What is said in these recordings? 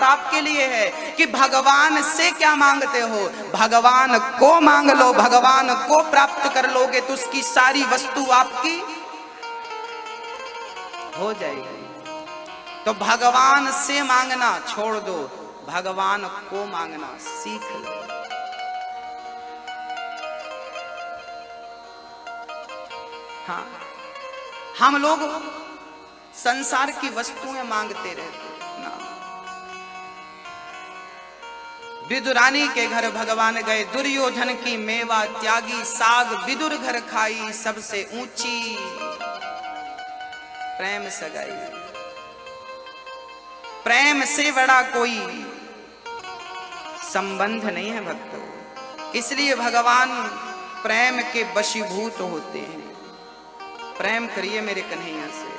बात आपके लिए है कि भगवान से क्या मांगते हो, भगवान को मांग लो, भगवान को प्राप्त कर लोगे तो उसकी सारी वस्तु आपकी हो जाएगी। तो भगवान से मांगना छोड़ दो, भगवान को मांगना सीख लो। हाँ, हम लोग संसार की वस्तुएं मांगते रहते ना। विदुरानी के घर भगवान गए, दुर्योधन की मेवा त्यागी, साग विदुर घर खाई, सबसे ऊंची प्रेम सगाई। प्रेम से बड़ा कोई संबंध नहीं है भक्तों, इसलिए भगवान प्रेम के वशीभूत होते हैं। प्रेम करिए मेरे कन्हैया से।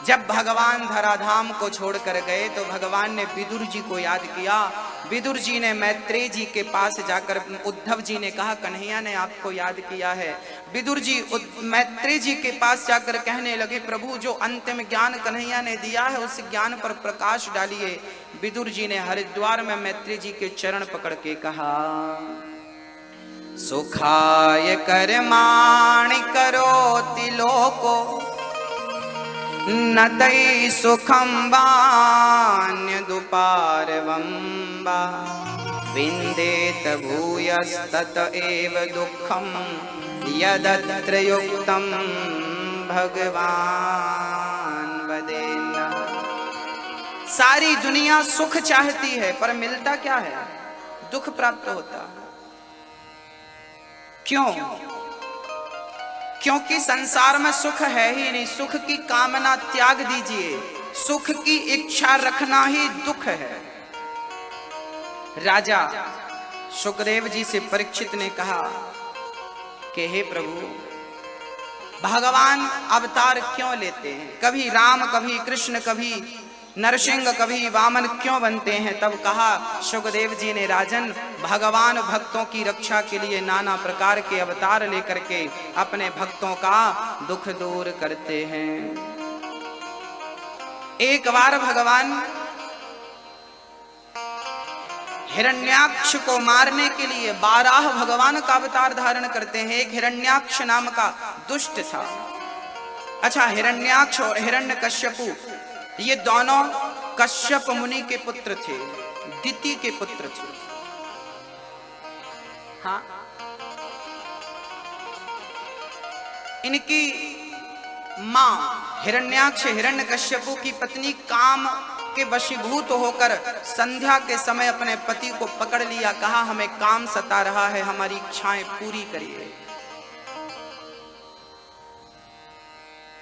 जब भगवान धराधाम को छोड़कर गए तो भगवान ने विदुर जी को याद किया। विदुर जी ने मैत्रेय जी के पास जाकर, उद्धव जी ने कहा कन्हैया ने आपको याद किया है। विदुर जी मैत्रेय जी के पास जाकर कहने लगे, प्रभु जो अंतिम ज्ञान कन्हैया ने दिया है उस ज्ञान पर प्रकाश डालिए। विदुर जी ने हरिद्वार में मैत्रेय जी के चरण पकड़ के कहा, सुखाय कर्माणि करोति लोको न तै सुखं वान्यदुपारवं वा विन्देत भूयस्तत एव दुःखं यदत्र युक्तं भगवान वदेन्न। सारी दुनिया सुख चाहती है पर मिलता क्या है, दुख प्राप्त होता है। क्यों? क्योंकि संसार में सुख है ही नहीं। सुख की कामना त्याग दीजिए, सुख की इच्छा रखना ही दुख है। राजा सुखदेव जी से परीक्षित ने कहा कि हे प्रभु, भगवान अवतार क्यों लेते हैं, कभी राम कभी कृष्ण कभी नरसिंह कभी वामन क्यों बनते हैं? तब कहा सुखदेव जी ने, राजन भगवान भक्तों की रक्षा के लिए नाना प्रकार के अवतार लेकर के अपने भक्तों का दुख दूर करते हैं। एक बार भगवान हिरण्याक्ष को मारने के लिए 12 भगवान का अवतार धारण करते हैं। एक हिरण्याक्ष नाम का दुष्ट था। अच्छा, हिरण्याक्ष और हिरण्यकश्यपु ये दोनों कश्यप मुनि के पुत्र थे, दिति के पुत्र थे। हाँ, इनकी मां हिरण्याक्ष हिरण्यकश्यपु की पत्नी काम के वशीभूत होकर संध्या के समय अपने पति को पकड़ लिया। कहा हमें काम सता रहा है, हमारी इच्छाएं पूरी करिए।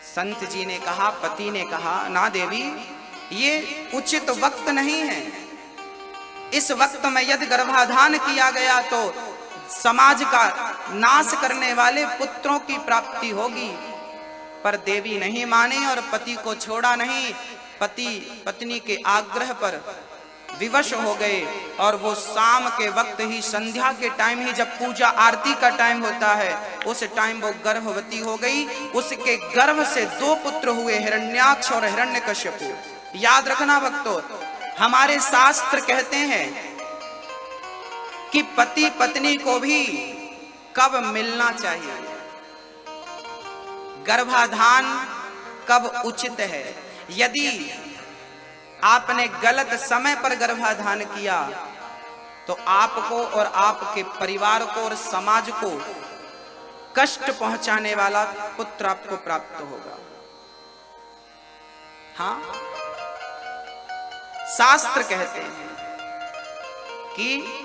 संत जी ने कहा, पति ने कहा, ना देवी ये उचित वक्त नहीं है। इस वक्त में यदि गर्भाधान किया गया तो समाज का नाश करने वाले पुत्रों की प्राप्ति होगी। पर देवी नहीं मानी और पति को छोड़ा नहीं। पति पत्नी के आग्रह पर विवश हो गए और वो शाम के वक्त ही, संध्या के टाइम ही, जब पूजा आरती का टाइम होता है उस टाइम वो गर्भवती हो गई। उसके गर्भ से 2 पुत्र हुए, हिरण्याक्ष और हिरण्यकश्यपु। याद रखना भक्तों, हमारे शास्त्र कहते हैं कि पति पत्नी को भी कब मिलना चाहिए, गर्भाधान कब उचित है। यदि आपने गलत समय पर गर्भाधान किया तो आपको और आपके परिवार को और समाज को कष्ट पहुंचाने वाला पुत्र आपको प्राप्त होगा। हाँ, शास्त्र कहते हैं कि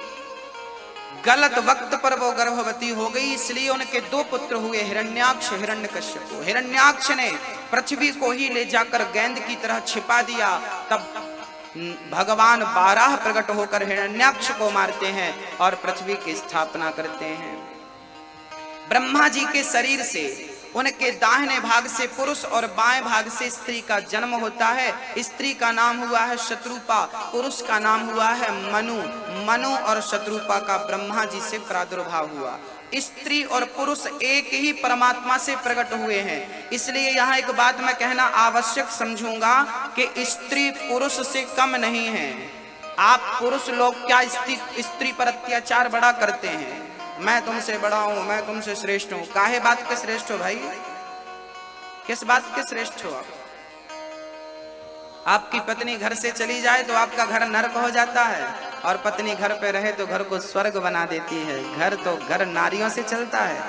गलत वक्त पर वो गर्भवती हो गई, इसलिए उनके 2 पुत्र हुए, हिरण्याक्ष हिरण्यकश्यपु। हिरण्याक्ष ने पृथ्वी को ही ले जाकर गेंद की तरह छिपा दिया। तब भगवान 12 प्रकट होकर हिरण्याक्ष को मारते हैं और पृथ्वी की स्थापना करते हैं। ब्रह्मा जी के शरीर से, उनके दाहिने भाग से पुरुष और बाएं भाग से स्त्री का जन्म होता है। स्त्री का नाम हुआ है शत्रुपा, पुरुष का नाम हुआ है मनु। मनु और शत्रुपा का ब्रह्मा जी से प्रादुर्भाव हुआ। स्त्री और पुरुष एक ही परमात्मा से प्रकट हुए हैं। इसलिए यहाँ एक बात मैं कहना आवश्यक समझूंगा कि स्त्री पुरुष से कम नहीं है। आप पुरुष लोग क्या स्त्री पर अत्याचार बड़ा करते हैं, मैं तुमसे बड़ा हूं, मैं तुमसे श्रेष्ठ हूं। काहे बात के श्रेष्ठ हो भाई, किस बात के श्रेष्ठ हो आप? आपकी पत्नी घर से चली जाए तो आपका घर नरक हो जाता है, और पत्नी घर पे रहे तो घर को स्वर्ग बना देती है। घर तो घर नारियों से चलता है।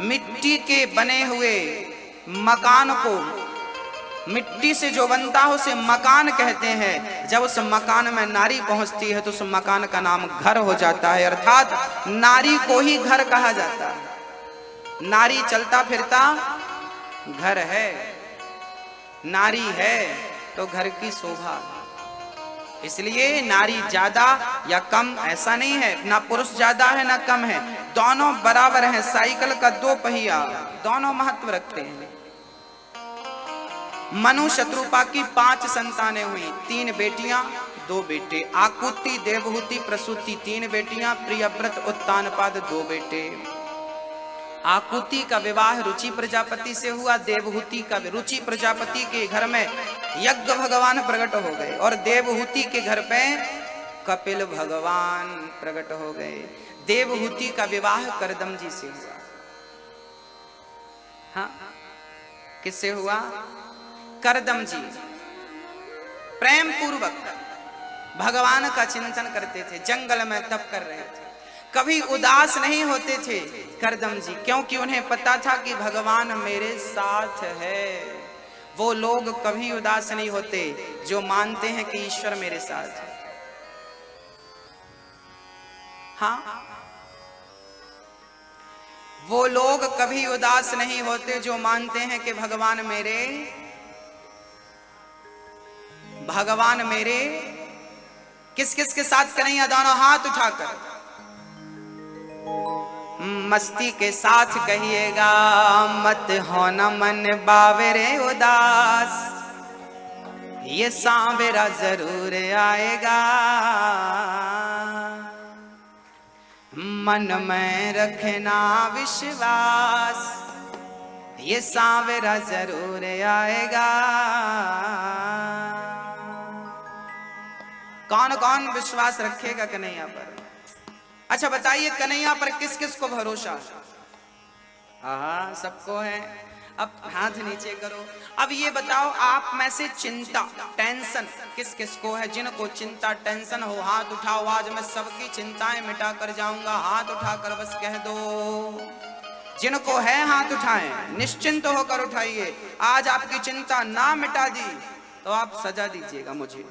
मिट्टी के बने हुए मकान को, मिट्टी से जो बनता है उसे मकान कहते हैं। जब उस मकान में नारी पहुंचती है तो उस मकान का नाम घर हो जाता है, अर्थात नारी को ही घर कहा जाता है। नारी चलता फिरता घर है, नारी है तो घर की शोभा। इसलिए नारी ज्यादा या कम ऐसा नहीं है, ना पुरुष ज्यादा है ना कम है, दोनों बराबर हैं। साइकिल का दो पहिया, दोनों महत्व रखते हैं। मनु शत्रुपा की 5 संतानें हुई, 3 बेटियां 2 बेटे। आकुति देवहूति प्रसूति 3 बेटियां, प्रियव्रत उत्तानपाद 2 बेटे। आकुति का विवाह रुचि प्रजापति से हुआ, देवहूति का रुचि प्रजापति के घर में यज्ञ भगवान प्रकट हो गए, और देवहूति के घर पे कपिल भगवान प्रकट हो गए। देवहूति का विवाह करदम जी से हुआ। हाँ, किससे हुआ? करदम जी प्रेम पूर्वक भगवान का चिंतन करते थे, जंगल में तप कर रहे थे, कभी उदास नहीं होते थे करदम जी, क्योंकि उन्हें पता था कि भगवान मेरे साथ है। वो लोग कभी उदास नहीं होते जो मानते हैं कि ईश्वर मेरे साथ है। हाँ, वो लोग कभी उदास नहीं होते जो मानते हैं कि भगवान मेरे किस किस के साथ कन्हैया? दोनों हाथ उठाकर मस्ती के साथ कहिएगा, मत हो न मन बावेरे उदास, ये सांवेरा जरूर आएगा। मन में रखना विश्वास, ये सांवेरा जरूर आएगा। कौन कौन विश्वास रखेगा कन्हैया पर? अच्छा बताइए, कन्हैया पर किस किस को भरोसा? हाँ, सबको है। अब हाथ नीचे करो। अब ये बताओ, आप में से चिंता टेंशन किस किस को है? जिनको चिंता टेंशन हो हाथ उठाओ। आज मैं सबकी चिंताएं मिटा कर जाऊंगा, हाथ उठाकर बस कह दो। जिनको है हाथ उठाएं, निश्चिंत होकर उठाइए। आज आपकी चिंता ना मिटा दी तो आप सजा दीजिएगा मुझे।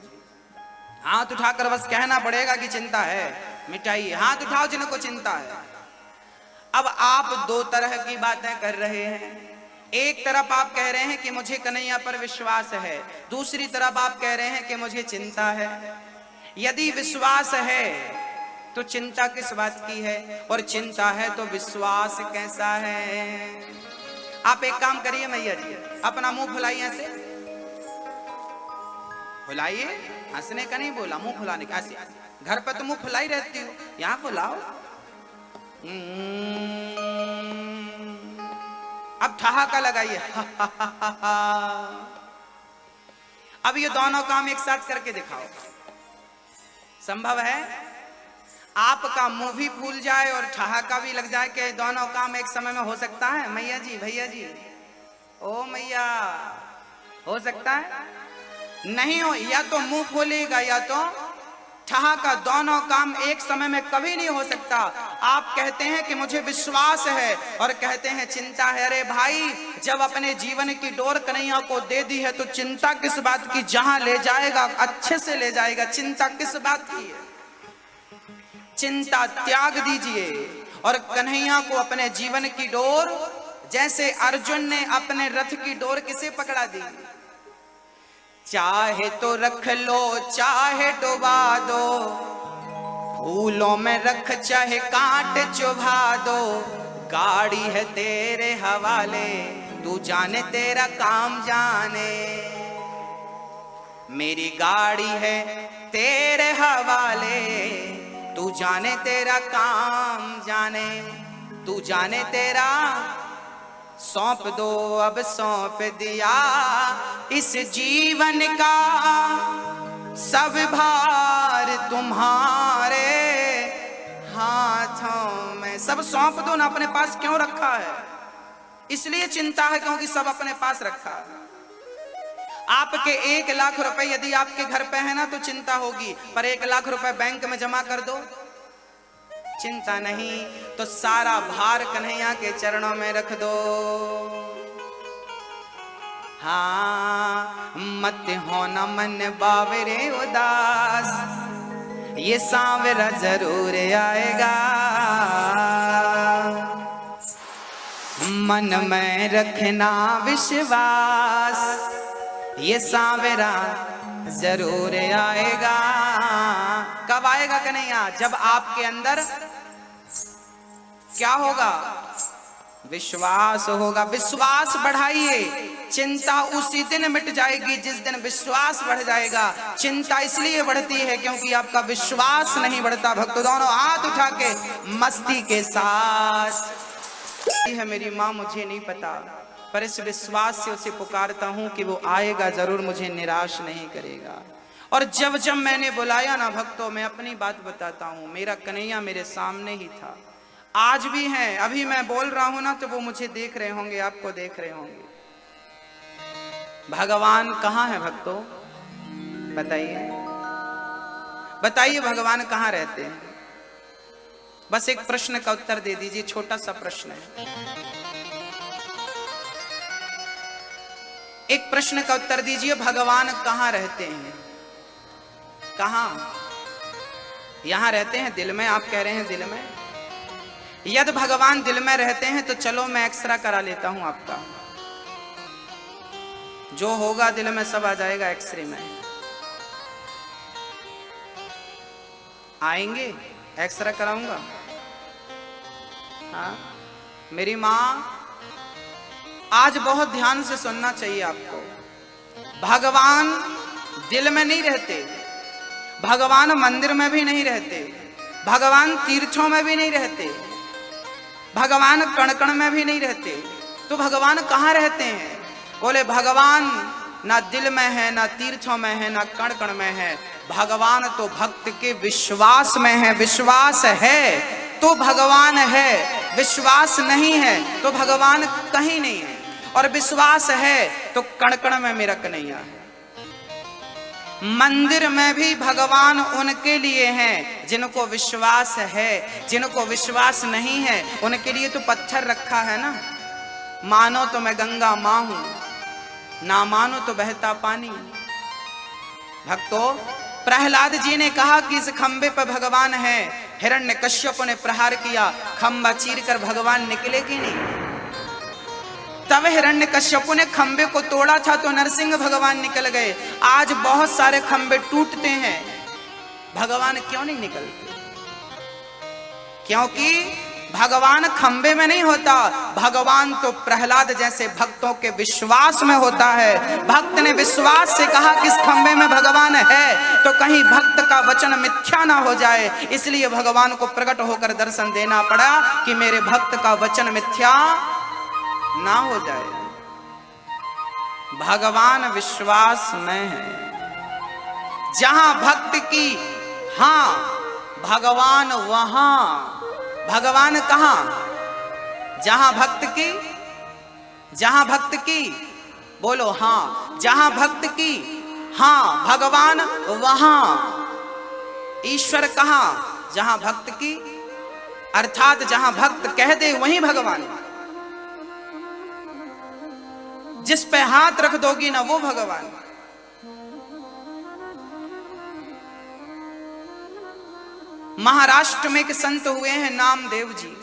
हाथ उठाकर बस कहना पड़ेगा कि चिंता है, मिटाइए। हाथ उठाओ जिनको चिंता है। अब आप 2 तरह की बातें कर रहे हैं। एक तरफ आप कह रहे हैं कि मुझे कन्हैया पर विश्वास है, दूसरी तरफ आप कह रहे हैं कि मुझे चिंता है। यदि विश्वास है तो चिंता किस बात की है, और चिंता है तो विश्वास कैसा है? आप एक काम करिए मैया जी, अपना मुंह फुलाइए, ऐसे फुलाइए। हंसने का नहीं बोला, मुंह फुलाने का। ऐसे घर पर तो मुंह फुलाई रहती हो, यहां फुलाओ। अब ठहाका लगाइए। अब ये दोनों काम एक साथ करके दिखाओ। संभव है आपका मुंह भी फूल जाए और ठहाका भी लग जाए? कि दोनों काम एक समय में हो सकता है? मैया जी, भैया जी, ओ मैया, हो सकता है? नहीं हो। या तो मुंह खोलेगा या तो ठहाका, दोनों काम एक समय में कभी नहीं हो सकता। आप कहते हैं कि मुझे विश्वास है और कहते हैं चिंता है। अरे भाई, जब अपने जीवन की डोर कन्हैया को दे दी है तो चिंता किस बात की? जहां ले जाएगा अच्छे से ले जाएगा, चिंता किस बात की है? चिंता त्याग दीजिए और कन्हैया को अपने जीवन की डोर, जैसे अर्जुन ने अपने रथ की डोर किसे पकड़ा दी? चाहे तो रख लो, चाहे डुबा दो, फूलों में रख चाहे कांट चुभा दो। गाड़ी है तेरे हवाले, तू जाने तेरा काम जाने। मेरी गाड़ी है तेरे हवाले, तू जाने तेरा काम जाने। तू जाने तेरा सौंप दो अब सौंप दिया इस जीवन का सब भार तुम्हारे हाथों में। सब सौंप दो ना, अपने पास क्यों रखा है? इसलिए चिंता है क्योंकि सब अपने पास रखा है। आपके 1 लाख रुपए यदि आपके घर पे है ना तो चिंता होगी, पर 1 लाख रुपए बैंक में जमा कर दो, चिंता नहीं। तो सारा भार कन्हैया के चरणों में रख दो। हाँ, मत होना मन बावरे उदास, ये सांवरा जरूर आएगा। मन में रखना विश्वास, ये सांवरा जरूर आएगा। कब आएगा कन्हैया? जब आपके अंदर क्या होगा? विश्वास होगा। विश्वास बढ़ाइए, चिंता उसी दिन मिट जाएगी जिस दिन विश्वास बढ़ जाएगा। चिंता इसलिए बढ़ती है क्योंकि आपका विश्वास नहीं बढ़ता। भक्तों दोनों हाथ उठा के मस्ती के साथ है मेरी माँ मुझे नहीं पता, पर इस विश्वास से उसे पुकारता हूं कि वो आएगा जरूर, मुझे निराश नहीं करेगा। और जब जब मैंने बुलाया ना भक्तों, मैं अपनी बात बताता हूं, मेरा कन्हैया मेरे सामने ही था, आज भी है। अभी मैं बोल रहा हूं ना तो वो मुझे देख रहे होंगे, आपको देख रहे होंगे। भगवान कहाँ है भक्तों? बताइए बताइए, भगवान कहाँ रहते हैं? बस एक प्रश्न का उत्तर दे दीजिए, छोटा सा प्रश्न है। एक प्रश्न का उत्तर दीजिए, भगवान कहाँ रहते हैं? कहाँ? यहां रहते हैं दिल में। आप कह रहे हैं दिल में। यदि भगवान दिल में रहते हैं तो चलो मैं एक्सरा करा लेता हूं आपका, जो होगा दिल में सब आ जाएगा एक्सरे में। आएंगे? एक्सरा कराऊंगा। हाँ, मेरी माँ आज बहुत ध्यान से सुनना चाहिए आपको। भगवान दिल में नहीं रहते, भगवान मंदिर में भी नहीं रहते, भगवान तीर्थों में भी नहीं रहते, भगवान कण कण में भी नहीं रहते। तो भगवान कहाँ रहते हैं? बोले भगवान ना दिल में है, ना तीर्थों में है, ना कण कण में है। भगवान तो भक्त के विश्वास में है। विश्वास है तो भगवान है, विश्वास नहीं है तो भगवान कहीं नहीं है। और विश्वास है तो कण कण में मेरा कन्हैया है। मंदिर में भी भगवान उनके लिए हैं जिनको विश्वास है, जिनको विश्वास नहीं है उनके लिए तो पत्थर रखा है ना। मानो तो मैं गंगा मां हूं, ना मानो तो बहता पानी। भक्तों, प्रहलाद जी ने कहा कि इस खंबे पर भगवान है। हिरण्यकश्यप ने प्रहार किया, खंबा चीरकर भगवान निकले कि नहीं? तब हिरण्यकश्यप ने खंबे को तोड़ा था तो नरसिंह भगवान निकल गए। आज बहुत सारे खंबे टूटते हैं, भगवान क्यों नहीं निकलते? क्योंकि भगवान खंबे में नहीं होता, भगवान तो प्रहलाद जैसे भक्तों के विश्वास में होता है। भक्त ने विश्वास से कहा कि इस खंबे में भगवान है, तो कहीं भक्त का वचन मिथ्या ना हो जाए, इसलिए भगवान को प्रकट होकर दर्शन देना पड़ा कि मेरे भक्त का वचन मिथ्या ना हो जाए। भगवान विश्वास में है। जहां भक्त की हां, भगवान वहां। भगवान कहां? जहां भक्त की, जहां भक्त की, बोलो हां, जहां भक्त की हां, भगवान वहां। ईश्वर कहां? जहां भक्त की, अर्थात जहां भक्त कह दे वहीं भगवान। जिस पे हाथ रख दोगी ना वो भगवान। महाराष्ट्र में एक संत हुए हैं नामदेव जी।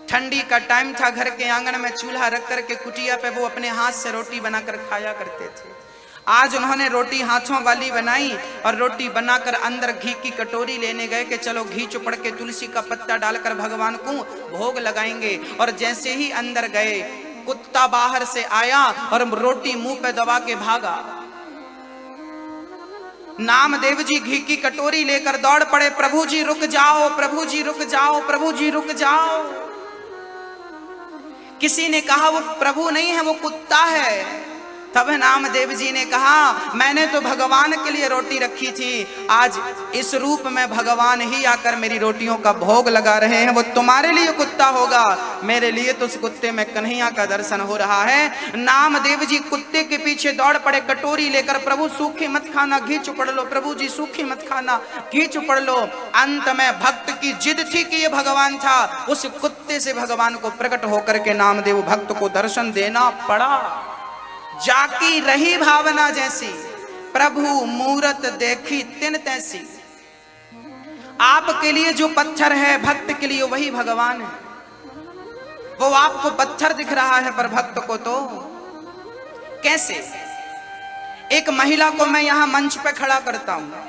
ठंडी का टाइम था, घर के आंगन में चूल्हा रख करके कुटिया पे वो अपने हाथ से रोटी बनाकर खाया करते थे। आज उन्होंने रोटी हाथों वाली बनाई और रोटी बनाकर अंदर घी की कटोरी लेने गए कि चलो घी चुपड़ के तुलसी का पत्ता डालकर भगवान को भोग लगाएंगे। और जैसे ही अंदर गए, कुत्ता बाहर से आया और रोटी मुंह पे दबा के भागा। नामदेव जी घी की कटोरी लेकर दौड़ पड़े, प्रभु जी रुक जाओ, प्रभु जी रुक जाओ, प्रभु जी रुक जाओ। किसी ने कहा वो प्रभु नहीं है, वो कुत्ता है। तब नामदेव जी ने कहा मैंने तो भगवान के लिए रोटी रखी थी, आज इस रूप में भगवान ही आकर मेरी रोटियों का भोग लगा रहे हैं। वो तुम्हारे लिए कुत्ता होगा, मेरे लिए तो उस कुत्ते में कन्हैया का दर्शन हो रहा है। नामदेव जी कुत्ते के पीछे दौड़ पड़े, कटोरी लेकर, प्रभु सूखी मत खाना, घी चुपड़ लो, प्रभु जी सूखी मत खाना, घी चुपड़ लो। अंत में भक्त की जिद थी कि ये भगवान था, उस कुत्ते से भगवान को प्रकट होकर के नामदेव भक्त को दर्शन देना पड़ा। जाकी रही भावना जैसी, प्रभु मूरत देखी तिन तैसी। आपके लिए जो पत्थर है, भक्त के लिए वही भगवान है। वो आपको पत्थर दिख रहा है, पर भक्त को तो कैसे? एक महिला को मैं यहां मंच पे खड़ा करता हूं,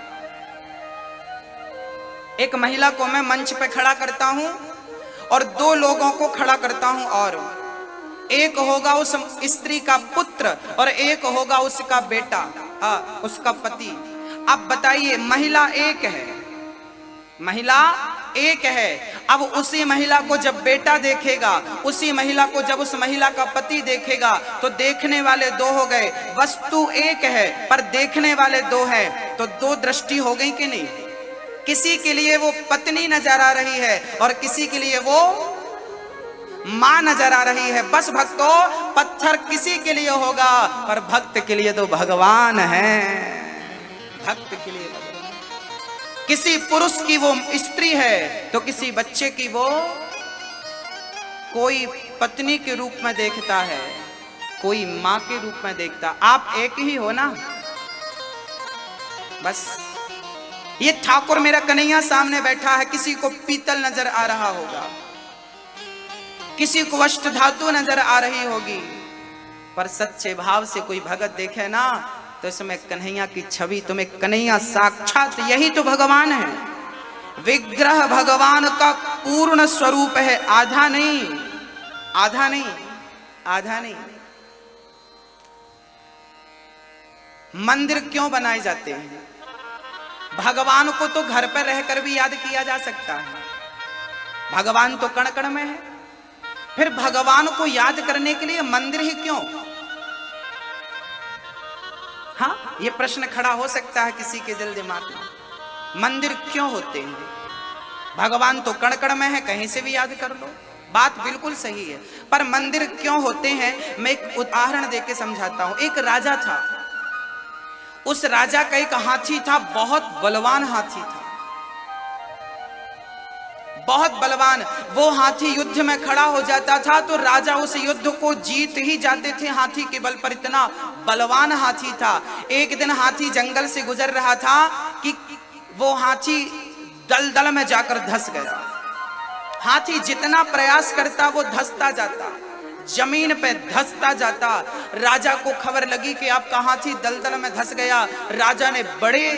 एक महिला को मैं मंच पे खड़ा करता हूं और दो लोगों को खड़ा करता हूं, और एक होगा उस स्त्री का पुत्र और एक होगा उसका बेटा, उसका पति। अब बताइए, महिला एक है, महिला एक है। अब उसी महिला को जब बेटा देखेगा, उसी महिला को जब उस महिला का पति देखेगा, तो देखने वाले दो हो गए। वस्तु एक है पर देखने वाले दो हैं, तो दो दृष्टि हो गई कि नहीं? किसी के लिए वो पत्नी नजर आ रही है और किसी के लिए वो मां नजर आ रही है। बस भक्तों, पत्थर किसी के लिए होगा पर भक्त के लिए तो भगवान है। भक्त के लिए भगवान। किसी पुरुष की वो स्त्री है तो किसी बच्चे की वो कोई पत्नी के रूप में देखता है, कोई मां के रूप में देखता। आप एक ही हो ना। बस ये ठाकुर मेरा कन्हैया सामने बैठा है, किसी को पीतल नजर आ रहा होगा, किसी को अष्ट धातु नजर आ रही होगी, पर सच्चे भाव से कोई भगत देखे ना तो इसमें कन्हैया की छवि, तुम्हें कन्हैया साक्षात यही तो भगवान है। विग्रह भगवान का पूर्ण स्वरूप है, आधा नहीं, आधा नहीं, आधा नहीं। मंदिर क्यों बनाए जाते हैं? भगवान को तो घर पर रहकर भी याद किया जा सकता है, भगवान तो कण कण में है। फिर भगवान को याद करने के लिए मंदिर ही क्यों? हाँ, ये प्रश्न खड़ा हो सकता है किसी के दिल दिमाग में, मंदिर क्यों होते हैं? भगवान तो कण कण में है, कहीं से भी याद कर लो, बात बिल्कुल सही है, पर मंदिर क्यों होते हैं? मैं एक उदाहरण देके समझाता हूं। एक राजा था, उस राजा का एक हाथी था, बहुत बलवान हाथी था, बहुत बलवान। वो हाथी युद्ध में खड़ा हो जाता था तो राजा उस युद्ध को जीत ही जाते थे, हाथी के बल पर, इतना बलवान हाथी था। एक दिन हाथी जंगल से गुजर रहा था कि वो हाथी दलदल में जाकर धंस गया। हाथी जितना प्रयास करता वो धंसता जाता, जमीन पे धंसता जाता। राजा को खबर लगी कि आपका हाथी दलदल में धंस गया। राजा ने बड़े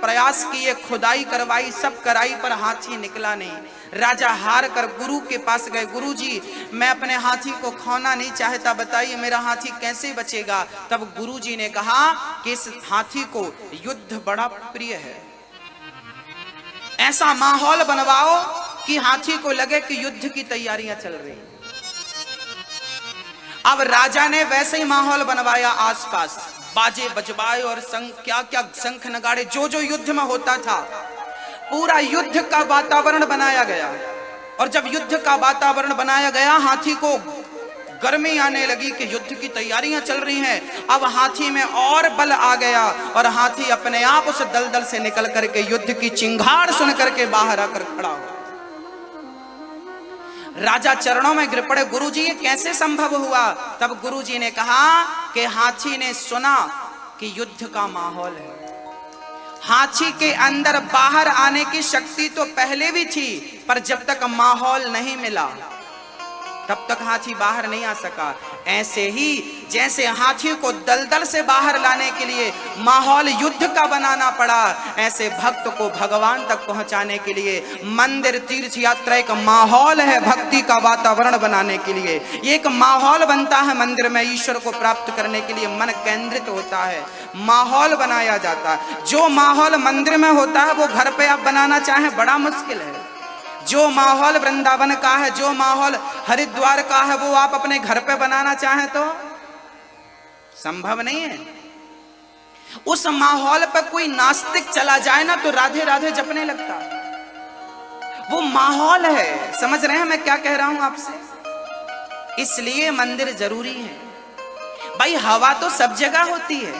प्रयास किए, खुदाई करवाई, सब कराई, पर हाथी निकला नहीं। राजा हार कर गुरु के पास गए, गुरु जी मैं अपने हाथी को खोना नहीं चाहता, बताइए मेरा हाथी कैसे बचेगा? तब गुरु जी ने कहा कि इस हाथी को युद्ध बड़ा प्रिय है, ऐसा माहौल बनवाओ कि हाथी को लगे कि युद्ध की तैयारियां चल रही हैं। अब राजा ने वैसे ही माहौल बनवाया, आसपास बाजे बजवाए और क्या क्या शंख नगाड़े, जो जो युद्ध में होता था पूरा युद्ध का वातावरण बनाया गया। और जब युद्ध का वातावरण बनाया गया, हाथी को गर्मी आने लगी कि युद्ध की तैयारियां चल रही हैं। अब हाथी में और बल आ गया और हाथी अपने आप उस दलदल से निकल करके युद्ध की चिंगाड़ सुन करके बाहर आकर खड़ा हो। राजा चरणों में गिर पड़े, गुरुजी ये कैसे संभव हुआ? तब गुरुजी ने कहा कि हाथी ने सुना कि युद्ध का माहौल है। हाथी के अंदर बाहर आने की शक्ति तो पहले भी थी, पर जब तक माहौल नहीं मिला तब तक हाथी बाहर नहीं आ सका। ऐसे ही जैसे हाथी को दलदल से बाहर लाने के लिए माहौल युद्ध का बनाना पड़ा, ऐसे भक्त को भगवान तक पहुंचाने के लिए मंदिर तीर्थ यात्रा एक माहौल है, भक्ति का वातावरण बनाने के लिए। ये एक माहौल बनता है मंदिर में, ईश्वर को प्राप्त करने के लिए मन केंद्रित होता है, माहौल बनाया जाता है। जो माहौल मंदिर में होता है वो घर पे आप बनाना चाहें बड़ा मुश्किल है। जो माहौल वृंदावन का है, जो माहौल हरिद्वार का है, वो आप अपने घर पे बनाना चाहें तो संभव नहीं है। उस माहौल पर कोई नास्तिक चला जाए ना तो राधे राधे जपने लगता। वो माहौल है, समझ रहे हैं मैं क्या कह रहा हूं आपसे। इसलिए मंदिर जरूरी है भाई। हवा तो सब जगह होती है,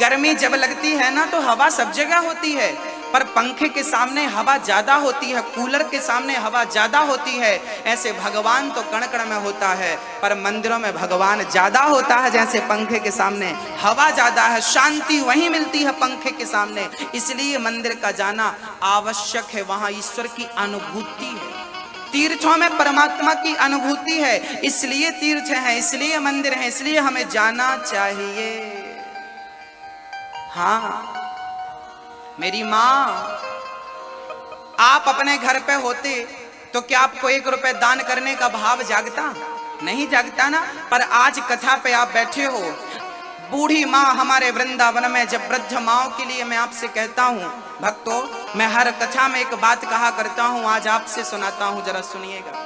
गर्मी जब लगती है ना तो हवा सब जगह होती है, पर पंखे के सामने हवा ज्यादा होती है, कूलर के सामने हवा ज्यादा होती है। ऐसे भगवान तो कण कण में होता है, पर मंदिरों में भगवान ज्यादा होता है। जैसे पंखे के सामने हवा ज्यादा है, शांति वहीं मिलती है पंखे के सामने। इसलिए मंदिर का जाना आवश्यक है, वहां ईश्वर की अनुभूति है। तीर्थों में परमात्मा की अनुभूति है, इसलिए तीर्थ हैं, इसलिए मंदिर हैं, इसलिए हमें जाना चाहिए। हाँ मेरी माँ, आप अपने घर पे होते तो क्या आपको 1 रुपए दान करने का भाव जागता? नहीं जागता ना। पर आज कथा पे आप बैठे हो, बूढ़ी माँ हमारे वृंदावन में, जब वृद्ध माओं के लिए मैं आपसे कहता हूँ भक्तों, मैं हर कथा में एक बात कहा करता हूँ, आज आपसे सुनाता हूँ, जरा सुनिएगा।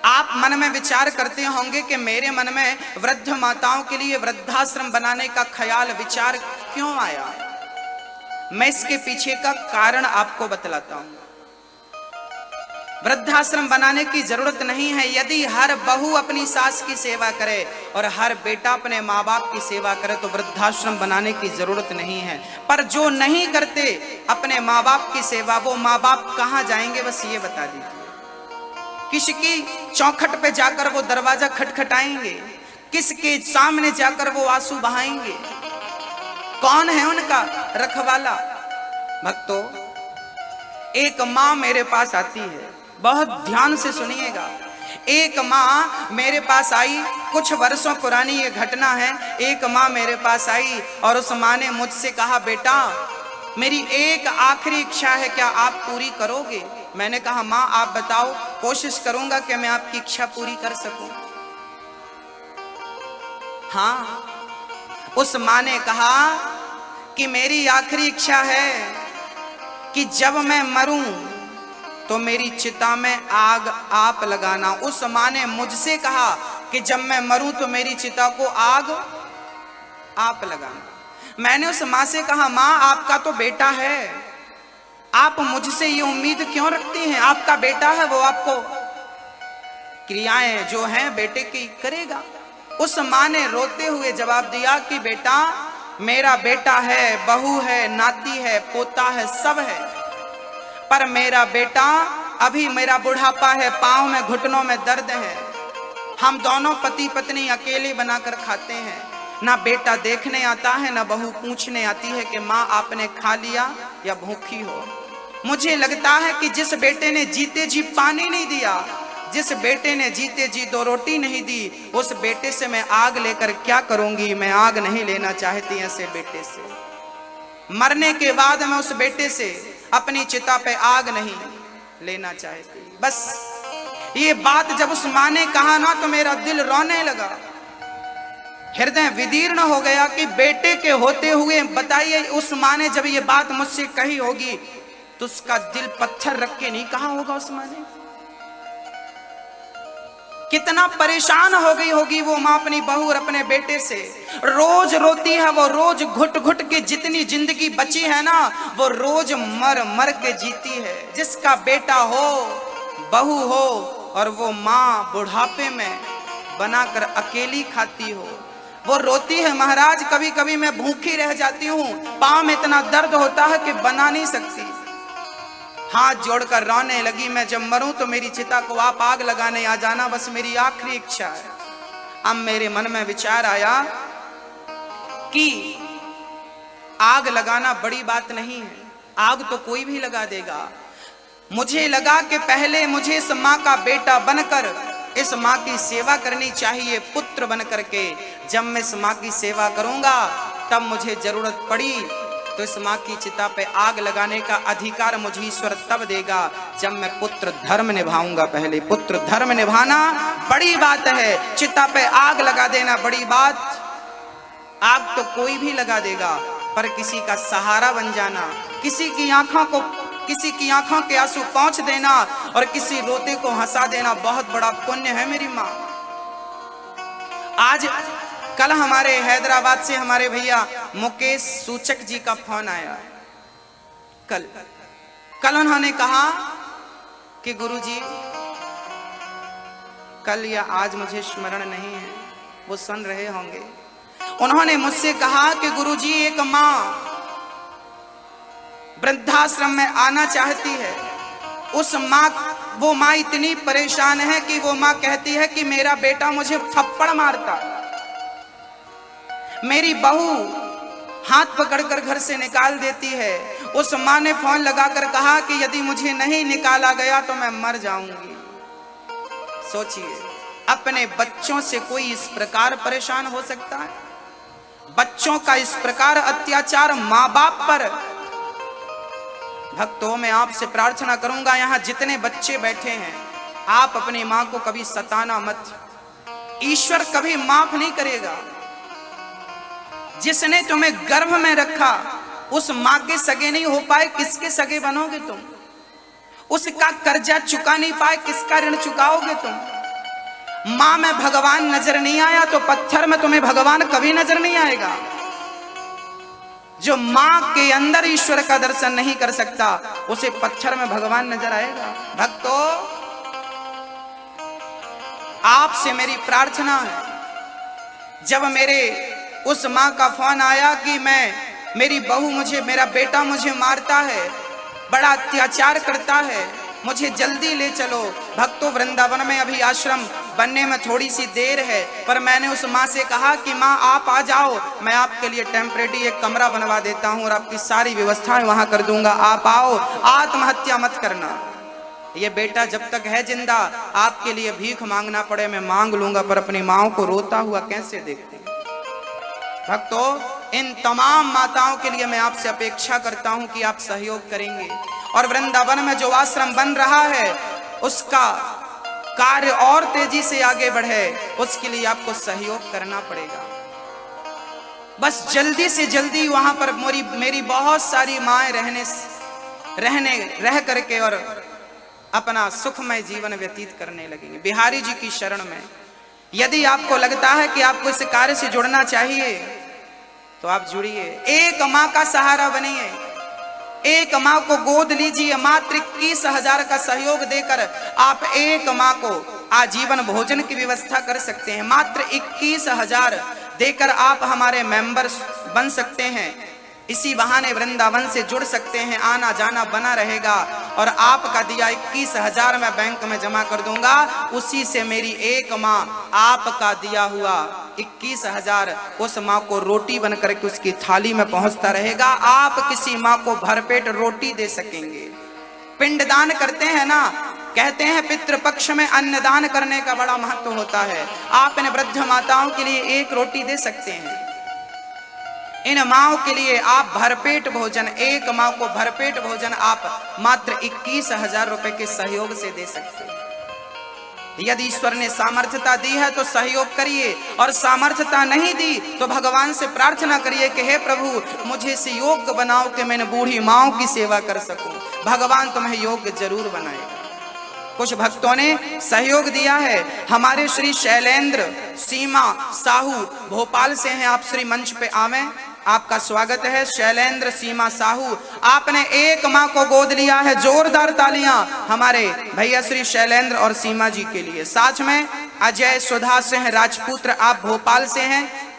आप मन में विचार करते होंगे कि मेरे मन में वृद्ध माताओं के लिए वृद्धाश्रम बनाने का ख्याल विचार क्यों आया। मैं इसके पीछे का कारण आपको बतलाता हूं। वृद्धाश्रम बनाने की जरूरत नहीं है। यदि हर बहू अपनी सास की सेवा करे और हर बेटा अपने माँ बाप की सेवा करे तो वृद्धाश्रम बनाने की जरूरत नहीं है। पर जो नहीं करते अपने माँ बाप की सेवा, वो माँ बाप कहाँ जाएंगे, बस ये बता दीजिए। किसकी चौखट पे जाकर वो दरवाजा खटखटाएंगे, किसके सामने जाकर वो आंसू बहाएंगे, कौन है उनका रखवाला। भक्तों, एक माँ मेरे पास आती है, बहुत ध्यान से सुनिएगा। एक माँ मेरे पास आई, कुछ वर्षों पुरानी ये घटना है। एक माँ मेरे पास आई और उस माँ ने मुझसे कहा, बेटा मेरी एक आखिरी इच्छा है, क्या आप पूरी करोगे? मैंने कहा, माँ आप बताओ, कोशिश करूंगा कि मैं आपकी इच्छा पूरी कर सकूं। हाँ, उस माँ ने कहा कि मेरी आखिरी इच्छा है कि जब मैं मरूं तो मेरी चिता में आग आप लगाना। उस माँ ने मुझसे कहा कि जब मैं मरूं तो मेरी चिता को आग आप लगाना। मैंने उस माँ से कहा, माँ आपका तो बेटा है, आप मुझसे ये उम्मीद क्यों रखती हैं? आपका बेटा है, वो आपको क्रियाएं जो हैं बेटे की करेगा। उस माँ ने रोते हुए जवाब दिया कि बेटा मेरा बेटा है, बहू है, नाती है, पोता है, सब है, पर मेरा बेटा अभी, मेरा बुढ़ापा है, पाँव में घुटनों में दर्द है, हम दोनों पति पत्नी अकेले बनाकर खाते हैं, ना बेटा देखने आता है, ना बहू पूछने आती है कि माँ आपने खा लिया या भूखी हो। मुझे लगता है कि जिस बेटे ने जीते जी पानी नहीं दिया, जिस बेटे ने जीते जी 2 रोटी नहीं दी, उस बेटे से मैं आग लेकर क्या करूंगी? मैं आग नहीं लेना चाहती ऐसे बेटे से। मरने के बाद मैं उस बेटे से अपनी चिता पे आग नहीं लेना चाहती। बस ये बात जब उस माँ ने कहा ना तो मेरा दिल रोने लगा, हृदय विदीर्ण हो गया कि बेटे के होते हुए, बताइए उस माँ ने जब ये बात मुझसे कही होगी तो उसका दिल पत्थर रख के नहीं कहा होगा। उस माँ ने कितना परेशान हो गई होगी वो माँ अपनी बहू और अपने बेटे से। रोज रोती है वो, रोज घुट घुट के जितनी जिंदगी बची है ना, वो रोज मर मर के जीती है। जिसका बेटा हो, बहू हो, और वो माँ बुढ़ापे में बनाकर अकेली खाती हो, वो रोती है, महाराज कभी कभी मैं भूखी रह जाती हूँ, पाँव में इतना दर्द होता है कि बना नहीं सकती, हाथ जोड़कर रोने लगी, मैं जब मरूं तो मेरी चिता को आप आग लगाने आ जाना, बस मेरी आखिरी इच्छा है। अब मेरे मन में विचार आया कि आग लगाना बड़ी बात नहीं है, आग तो कोई भी लगा देगा। मुझे लगा कि पहले मुझे इस माँ का बेटा बनकर इस माँ की सेवा करनी चाहिए, पुत्र बन करके। जब मैं इस माँ की सेवा करूंगा तब मुझे जरूरत पड़ी तो इस माँ की चिता पे आग लगाने का अधिकार मुझे ईश्वर तब देगा जब मैं पुत्र धर्म निभाऊंगा। पहले पुत्र धर्म निभाना बड़ी बात है, चिता पे आग लगा देना बड़ी बात। आग तो कोई भी लगा देगा, पर किसी का सहारा बन जाना, किसी की आंखों को किसी की आंखों के आंसू पोंछ देना और किसी रोते को हंसा देना बहुत बड़ा पुण्य है मेरी माँ। आज कल हमारे हैदराबाद से हमारे भैया मुकेश सूचक जी का फोन आया। कल उन्होंने कहा कि गुरुजी कल या आज मुझे स्मरण नहीं है, वो सुन रहे होंगे। उन्होंने मुझसे कहा कि गुरुजी एक माँ वृद्धाश्रम में आना चाहती है। वो माँ इतनी परेशान है कि वो माँ कहती है कि मेरा बेटा मुझे थप्पड़ मारता, मेरी बहू हाथ पकड़कर घर से निकाल देती है। उस माँ ने फोन लगाकर कहा कि यदि मुझे नहीं निकाला गया तो मैं मर जाऊंगी। सोचिए, अपने बच्चों से कोई इस प्रकार परेशान हो सकता है? बच्चों का इस प्रकार अत्याचार माँ बाप पर। भक्तों, मैं आपसे प्रार्थना करूंगा, यहाँ जितने बच्चे बैठे हैं, आप अपनी माँ को कभी सताना मत। ईश्वर कभी माफ नहीं करेगा। जिसने तुम्हें गर्भ में रखा उस माँ के सगे नहीं हो पाए, किसके सगे बनोगे तुम? उसका कर्जा चुका नहीं पाए, किसका ऋण चुकाओगे तुम? माँ में भगवान नजर नहीं आया तो पत्थर में तुम्हें भगवान कभी नजर नहीं आएगा। जो माँ के अंदर ईश्वर का दर्शन नहीं कर सकता, उसे पत्थर में भगवान नजर आएगा। भक्तों, आपसे मेरी प्रार्थना है, जब मेरे उस माँ का फोन आया कि मेरी बहू मेरा बेटा मुझे मारता है, बड़ा अत्याचार करता है, मुझे जल्दी ले चलो। भक्तों, वृंदावन में अभी आश्रम बनने में थोड़ी सी देर है, पर मैंने उस माँ से कहा कि माँ आप आ जाओ, मैं आपके लिए टेम्परेरी एक कमरा बनवा देता हूँ और आपकी सारी व्यवस्थाएं वहां कर दूंगा, आप आओ, आत्महत्या मत करना। ये बेटा जब तक है जिंदा, आपके लिए भीख मांगना पड़े मैं मांग लूंगा, पर अपनी माँ को रोता हुआ कैसे देखते हैं? भक्तों, इन तमाम माताओं के लिए मैं आपसे अपेक्षा करता हूं कि आप सहयोग करेंगे और वृंदावन में जो आश्रम बन रहा है उसका कार्य और तेजी से आगे बढ़े, उसके लिए आपको सहयोग करना पड़ेगा। बस जल्दी से जल्दी वहां पर मेरी बहुत सारी माएं रह करके और अपना सुखमय जीवन व्यतीत करने लगेंगे बिहारी जी की शरण में। यदि आपको लगता है कि आपको इस कार्य से जुड़ना चाहिए तो आप जुड़िए। एक माँ का सहारा बनिए, एक माँ को गोद लीजिए। मात्र 21,000 का सहयोग देकर आप एक माँ को आजीवन भोजन की व्यवस्था कर सकते हैं। मात्र 21,000 देकर आप हमारे मेंबर्स बन सकते हैं। इसी बहाने वृंदावन से जुड़ सकते हैं, आना जाना बना रहेगा और आपका दिया 21,000 मैं बैंक में जमा कर दूंगा। उसी से मेरी एक माँ आपका दिया हुआ 21,000 उस माँ को रोटी बन करके उसकी थाली में पहुंचता रहेगा। आप किसी माँ को भरपेट रोटी दे सकेंगे। पिंडदान करते हैं ना, कहते हैं पितृपक्ष में अन्नदान करने का बड़ा महत्व होता है। आप इन वृद्ध माताओं के लिए एक रोटी दे सकते हैं। इन माओं के लिए आप भरपेट भोजन, एक माँ को भरपेट भोजन आप मात्र 21,000 रुपए के सहयोग से दे सकते हैं। यदि ईश्वर ने सामर्थ्यता दी है तो सहयोग करिए, और सामर्थ्यता नहीं दी तो भगवान से प्रार्थना करिए कि हे प्रभु मुझे इसे योग्य बनाओ कि मैं बूढ़ी माओं की सेवा कर सकूं। भगवान तुम्हें योग्य जरूर बनाएगा। कुछ भक्तों ने सहयोग दिया है। हमारे श्री शैलेंद्र सीमा साहू भोपाल से हैं, आप श्री मंच पे आवें, आपका स्वागत है। शैलेंद्र सीमा साहू, आपने एक माँ को गोद लिया है। जोरदार तालियां हमारे भैया श्री शैलेंद्र और सीमा जी के लिए। साथ में अजय सुधा सिंह राजपूत, आप भोपाल से हैं।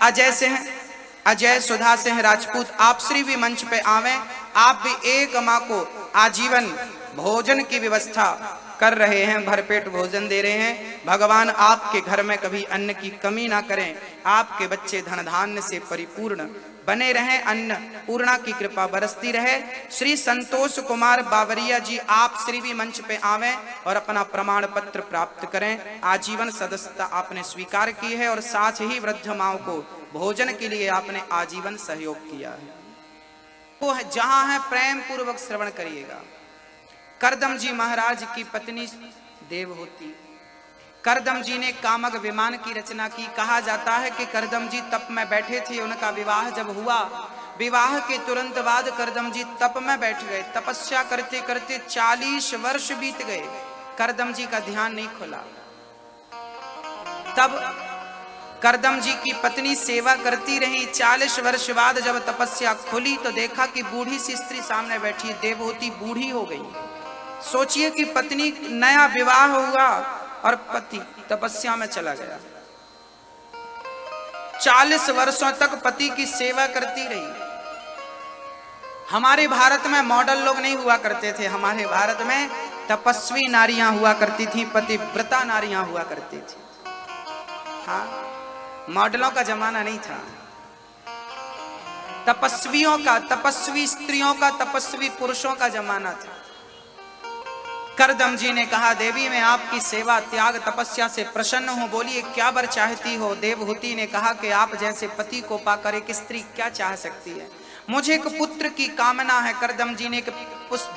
अजय सुधा सिंह राजपूत, आप श्री भी मंच पे आवें। आप भी एक माँ को आजीवन भोजन की व्यवस्था कर रहे हैं, भरपेट भोजन दे रहे हैं। भगवान आपके घर में कभी अन्न की कमी ना करें, आपके बच्चे धन धान्य से परिपूर्ण बने रहें, अन्न पूर्णा की कृपा बरसती रहे। श्री संतोष कुमार बावरिया जी, आप श्री भी मंच पे आवें और अपना प्रमाण पत्र प्राप्त करें। आजीवन सदस्यता आपने स्वीकार की है और साथ ही वृद्ध माओं को भोजन के लिए आपने आजीवन सहयोग किया है। वो जहां है प्रेम पूर्वक श्रवण करिएगा। करदम जी महाराज की पत्नी देवहूति, करदम जी ने कामक विमान की रचना की। कहा जाता है कि करदम जी तप में बैठे थे, उनका विवाह जब हुआ विवाह के तुरंत बाद करदम जी तप में बैठ गए। तपस्या करते करते 40 वर्ष बीत गए, करदम जी का ध्यान नहीं खुला। तब करदम जी की पत्नी सेवा करती रही। 40 वर्ष बाद जब तपस्या खुली तो देखा कि बूढ़ी सी स्त्री सामने बैठी, देवहूति बूढ़ी हो गई। सोचिए कि पत्नी, नया विवाह हुआ और पति तपस्या में चला गया। 40 वर्षों तक पति की सेवा करती रही। हमारे भारत में मॉडल लोग नहीं हुआ करते थे, हमारे भारत में तपस्वी नारियां हुआ करती थी, पतिव्रता नारियां हुआ करती थी। हाँ, मॉडलों का जमाना नहीं था, तपस्वियों का, तपस्वी स्त्रियों का, तपस्वी पुरुषों का जमाना था। करदम जी ने कहा, देवी मैं आपकी सेवा त्याग तपस्या से प्रसन्न हूं, बोलिए क्या वर चाहती हो। देवहूति ने कहा कि आप जैसे पति को पाकर एक स्त्री क्या चाह सकती है, मुझे एक पुत्र की कामना है। करदम जी ने एक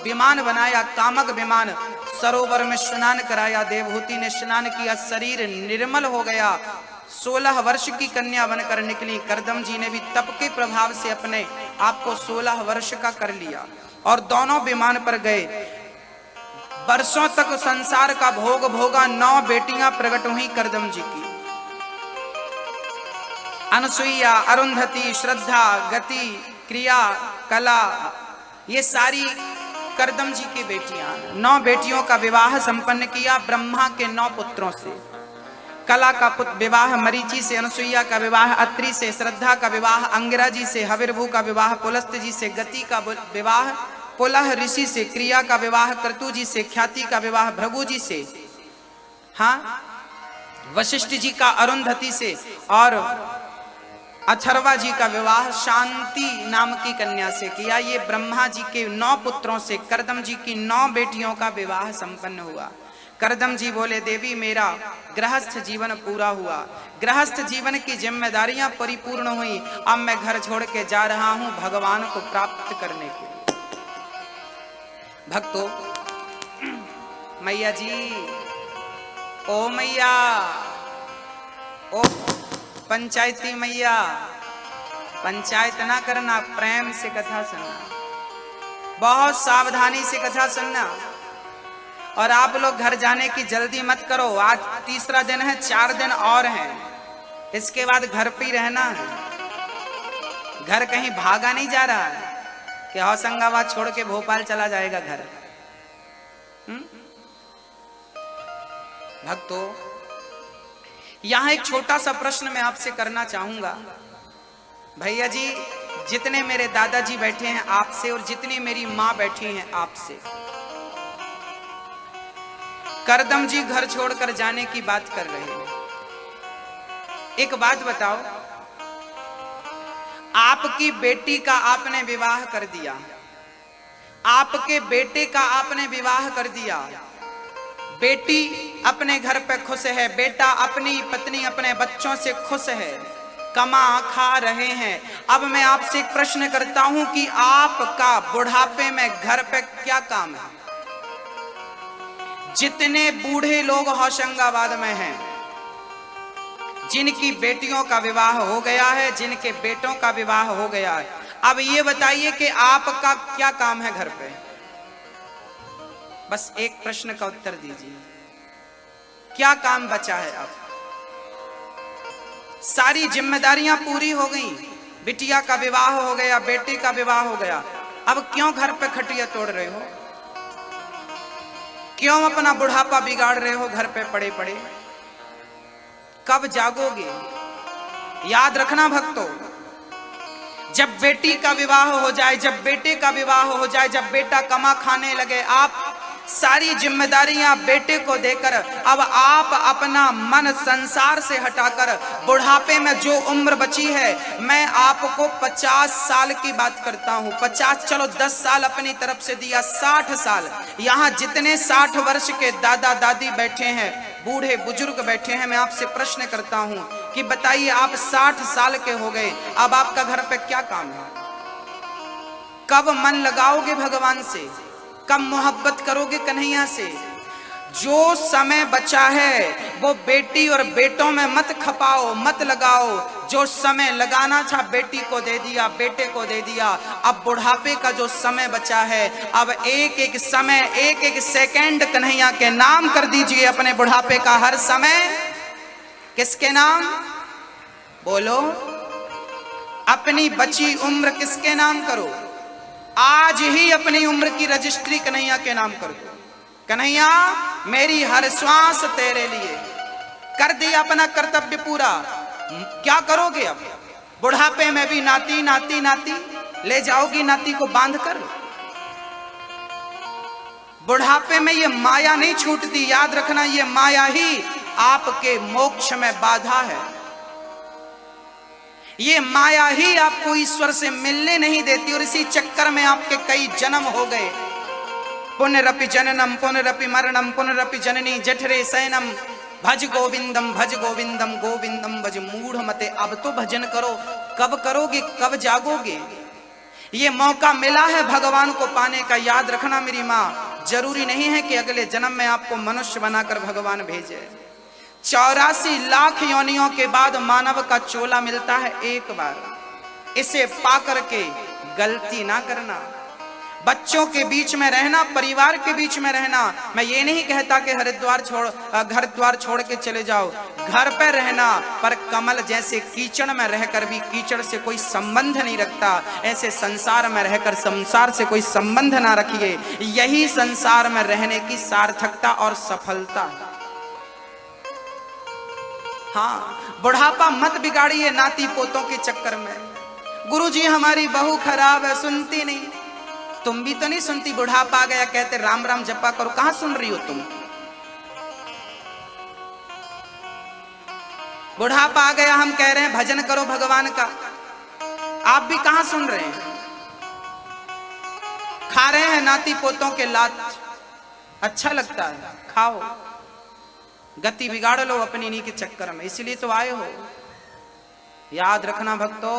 विमान बनाया, कामक विमान, सरोवर में स्नान कराया। देवहूति ने स्नान किया, शरीर निर्मल हो गया, 16 वर्ष की कन्या बनकर निकली। करदम जी ने भी तप के प्रभाव से अपने आप को 16 वर्ष का कर लिया और दोनों विमान पर गए। वर्षों तक संसार का भोग भोगा। 9 बेटियां प्रकट हुई करदम जी की, अनसुईया, अरुंधति, श्रद्धा, गति, क्रिया, कला, ये सारी करदम जी की बेटियां। 9 बेटियों का विवाह संपन्न किया ब्रह्मा के 9 पुत्रों से। कला का विवाह मरीचि से, अनसुईया का विवाह अत्रि से, श्रद्धा का विवाह अंगिरा जी से, हविर्भू का विवाह पुलस्त जी से, गति का विवाह पुलह ऋषि से, क्रिया का विवाह क्रतु जी से, ख्याति का विवाह भृगु जी से, हाँ, वशिष्ठ जी का अरुंधति से, और अथर्वा जी का विवाह शांति नाम की कन्या से किया। ये ब्रह्मा जी के 9 पुत्रों से करदम जी की 9 बेटियों का विवाह संपन्न हुआ। करदम जी बोले, देवी मेरा गृहस्थ जीवन पूरा हुआ, गृहस्थ जीवन की जिम्मेदारियां परिपूर्ण हुई, अब मैं घर छोड़ के जा रहा हूं भगवान को प्राप्त करने के लिए। भक्तों, मैया जी, ओ मैया, ओ पंचायती मैया, पंचायत ना करना, प्रेम से कथा सुनना, बहुत सावधानी से कथा सुनना। और आप लोग घर जाने की जल्दी मत करो, आज तीसरा दिन है, 4 दिन और हैं, इसके बाद घर पे ही रहना है। घर कहीं भागा नहीं जा रहा है कि होशंगाबाद छोड़ के भोपाल चला जाएगा घर। भक्तों, यहां एक छोटा सा प्रश्न मैं आपसे करना चाहूंगा। भैया जी, जितने मेरे दादाजी बैठे हैं आपसे और जितनी मेरी मां बैठी हैं आपसे, करदम जी घर छोड़कर जाने की बात कर रहे हैं। एक बात बताओ, आपकी बेटी का आपने विवाह कर दिया, आपके बेटे का आपने विवाह कर दिया, बेटी अपने घर पे खुश है, बेटा अपनी पत्नी अपने बच्चों से खुश है, कमा खा रहे हैं। अब मैं आपसे एक प्रश्न करता हूं कि आपका बुढ़ापे में घर पे क्या काम है? जितने बूढ़े लोग होशंगाबाद में हैं, जिनकी बेटियों का विवाह हो गया है, जिनके बेटों का विवाह हो गया है, अब ये बताइए कि आपका क्या काम है घर पे? बस एक प्रश्न का उत्तर दीजिए, क्या काम बचा है? अब सारी जिम्मेदारियां पूरी हो गई, बिटिया का विवाह हो गया, बेटे का विवाह हो गया, अब क्यों घर पे खटिया तोड़ रहे हो? क्यों अपना बुढ़ापा बिगाड़ रहे हो घर पे पड़े पड़े? कब जागोगे? याद रखना भक्तों, जब बेटी का विवाह हो जाए, जब बेटे का विवाह हो जाए, जब बेटा कमा खाने लगे, आप सारी जिम्मेदारियां बेटे को देकर अब आप अपना मन संसार से हटाकर बुढ़ापे में जो उम्र बची है, मैं आपको 50 साल की बात करता हूं, 50 चलो 10 साल अपनी तरफ से दिया, 60 साल। यहां जितने 60 वर्ष के दादा दादी बैठे हैं, बूढ़े बुजुर्ग बैठे हैं, मैं आपसे प्रश्न करता हूं कि बताइए, आप 60 साल के हो गए, अब आपका घर पे क्या काम है? कब मन लगाओगे भगवान से? कब मोहब्बत करोगे कन्हैया से? जो समय बचा है वो बेटी और बेटों में मत खपाओ, मत लगाओ। जो समय लगाना था बेटी को दे दिया, बेटे को दे दिया। अब बुढ़ापे का जो समय बचा है, अब एक एक समय, एक एक सेकंड कन्हैया के नाम कर दीजिए अपने बुढ़ापे का। हर समय किसके नाम? बोलो। अपनी बची उम्र किसके नाम करो? आज ही अपनी उम्र की रजिस्ट्री कन्हैया के नाम कर दो। कन्हैया मेरी हर श्वास तेरे लिए। कर दिया अपना कर्तव्य पूरा। क्या करोगे अब? बुढ़ापे में भी नाती नाती नाती ले जाओगी, नाती को बांध कर। बुढ़ापे में ये माया नहीं छूटती, याद रखना। ये माया ही आपके मोक्ष में बाधा है। ये माया ही आपको ईश्वर से मिलने नहीं देती, और इसी चक्कर में आपके कई जन्म हो गए। पुनरपि जननम पुनरपि मरणम पुनरपि जननी जठरे शयनम भज गोविंदम गोविंदम भज मूढ़ मते। अब तो भजन करो। कब करोगे? कब जागोगे? ये मौका मिला है भगवान को पाने का। याद रखना मेरी माँ, जरूरी नहीं है कि अगले जन्म में आपको मनुष्य बनाकर भगवान भेजे। 84 लाख योनियों के बाद मानव का चोला मिलता है एक बार। इसे पाकर के गलती ना करना। बच्चों के बीच में रहना, परिवार के बीच में रहना। मैं ये नहीं कहता कि हरिद्वार छोड़, घर द्वार छोड़ के चले जाओ। घर पर रहना, पर कमल जैसे कीचड़ में रहकर भी कीचड़ से कोई संबंध नहीं रखता, ऐसे संसार में रहकर संसार से कोई संबंध ना रखिए। यही संसार में रहने की सार्थकता और सफलता है। हाँ, बुढ़ापा मत बिगाड़िए नाती पोतों के चक्कर में। गुरुजी हमारी बहू खराब है, सुनती नहीं। तुम भी तो नहीं सुनती? बुढ़ापा आ गया कहते राम राम जपा करो। कहां सुन रही हो तुम? बुढ़ापा आ गया हम कह रहे हैं भजन करो भगवान का, आप भी कहां सुन रहे हैं? खा रहे हैं नाती पोतों के लात। अच्छा लगता है, खाओ। गति बिगाड़ लो अपनी इन्हीं के चक्कर में, इसलिए तो आए हो। याद रखना भक्तों,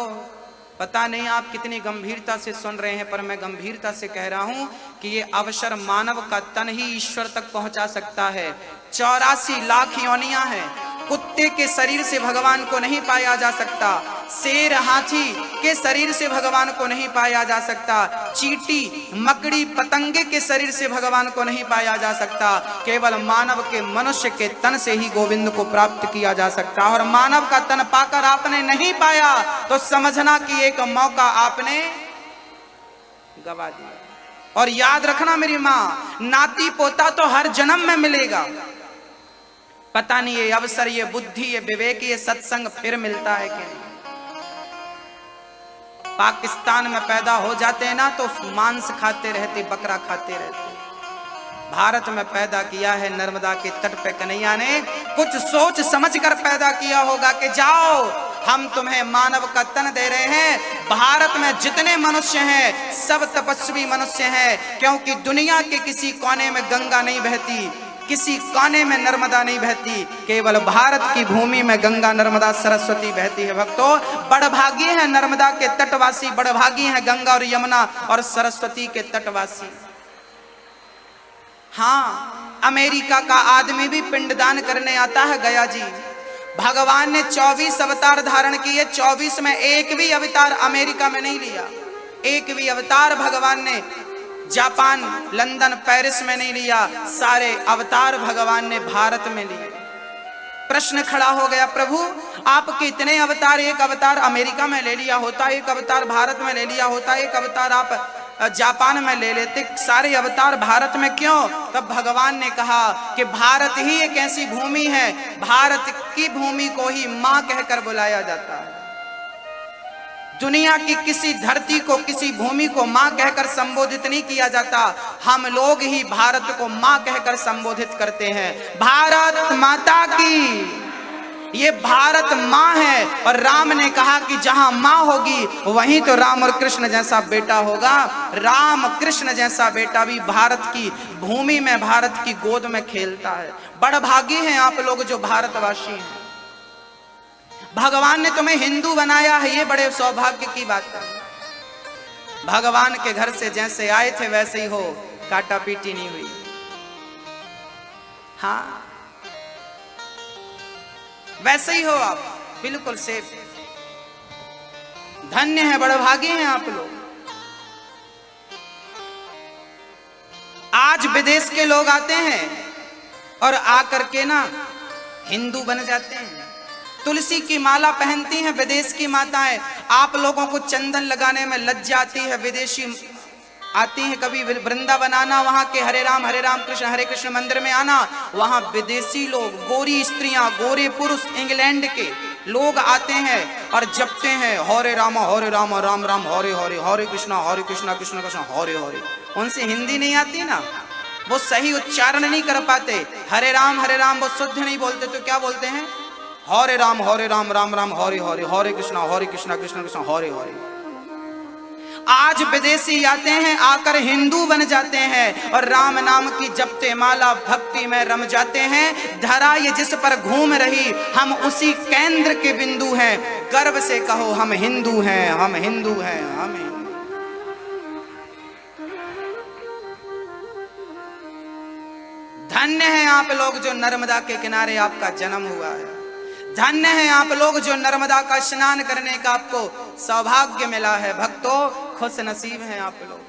पता नहीं आप कितनी गंभीरता से सुन रहे हैं, पर मैं गंभीरता से कह रहा हूं कि ये अवसर मानव का तन ही ईश्वर तक पहुंचा सकता है। 84 लाख योनियां हैं। कुत्ते के शरीर से भगवान को नहीं पाया जा सकता, शेर हाथी के शरीर से भगवान को नहीं पाया जा सकता, चींटी मकड़ी पतंगे के शरीर से भगवान को नहीं पाया जा सकता। केवल मानव के मनुष्य के तन से ही गोविंद को प्राप्त किया जा सकता। और मानव का तन पाकर आपने नहीं पाया तो समझना कि एक मौका आपने गवा दिया। और याद रखना मेरी माँ, नाती पोता तो हर जन्म में मिलेगा। पता नहीं ये अवसर, ये बुद्धि, ये विवेक, ये सत्संग फिर मिलता है कि नहीं। पाकिस्तान में पैदा हो जाते हैं ना तो मांस खाते रहते, बकरा खाते रहते। भारत में पैदा किया है नर्मदा के तट पे कन्हैया ने, कुछ सोच समझ कर पैदा किया होगा कि जाओ हम तुम्हें मानव का तन दे रहे हैं। भारत में जितने मनुष्य हैं सब तपस्वी मनुष्य हैं, क्योंकि दुनिया के किसी कोने में गंगा नहीं बहती, किसी कोने में नर्मदा नहीं बहती, केवल भारत की भूमि में गंगा नर्मदा सरस्वती बहती है। भक्तों, बड़भागी है नर्मदा के तटवासी, बड़भागी है गंगा और यमुना और सरस्वती के तटवासी। हाँ, अमेरिका का आदमी भी पिंडदान करने आता है गया जी। भगवान ने 24 अवतार धारण किए, 24 में एक भी अवतार अमेरिका में नहीं लिया। एक भी अवतार भगवान ने जापान, लंदन, पेरिस में नहीं लिया। सारे अवतार भगवान ने भारत में लिए। प्रश्न खड़ा हो गया, प्रभु आपके इतने अवतार, एक अवतार अमेरिका में ले लिया होता, एक अवतार भारत में ले लिया होता, एक अवतार आप जापान में ले लेते, सारे अवतार भारत में क्यों? तब भगवान ने कहा कि भारत ही एक ऐसी भूमि है, भारत की भूमि को ही मां कहकर बुलाया जाता है। दुनिया की किसी धरती को, किसी भूमि को मां कहकर संबोधित नहीं किया जाता। हम लोग ही भारत को मां कहकर संबोधित करते हैं। भारत माता की, ये भारत मां है। और राम ने कहा कि जहां मां होगी वहीं तो राम और कृष्ण जैसा बेटा होगा। राम कृष्ण जैसा बेटा भी भारत की भूमि में, भारत की गोद में खेलता है। बड़भागी हैं आप लोग जो भारतवासी हैं। भगवान ने तुम्हें हिंदू बनाया है, ये बड़े सौभाग्य की बात है। भगवान के घर से जैसे आए थे वैसे ही हो, काटा पीटी नहीं हुई। हाँ, वैसे ही हो आप, बिल्कुल सेफ। धन्य है, बड़भागी हैं आप लोग। आज विदेश के लोग आते हैं और आकर के ना हिंदू बन जाते हैं, तुलसी की माला पहनती हैं विदेश की माताएं। आप लोगों को चंदन लगाने में लज्जा आती है, विदेशी आती हैं कभी वृंदावन आना, वहां के हरे राम कृष्ण हरे कृष्ण मंदिर में आना, वहां विदेशी लोग, गोरी स्त्रियां, गोरे पुरुष, इंग्लैंड के लोग आते हैं और जपते हैं हरे राम राम राम हरे हरे, हरे कृष्णा कृष्ण कृष्ण हरे हरे। उनसे हिंदी नहीं आती ना, वो सही उच्चारण नहीं कर पाते, हरे राम वो शुद्ध नहीं बोलते, तो क्या बोलते हैं? हरे राम राम राम हरे हरे, हरे कृष्णा कृष्ण कृष्ण हरे हरे। आज विदेशी आते हैं, आकर हिंदू बन जाते हैं और राम नाम की जपते माला भक्ति में रम जाते हैं। धरा ये जिस पर घूम रही, हम उसी केंद्र के बिंदु हैं। गर्व से कहो हम हिंदू हैं, हम हिंदू हैं, हम हिंदू। धन्य हैं आप लोग जो नर्मदा के किनारे आपका जन्म हुआ है। धन्य हैं आप लोग जो नर्मदा का स्नान करने का आपको सौभाग्य मिला है। भक्तों, खुश नसीब हैं आप लोग।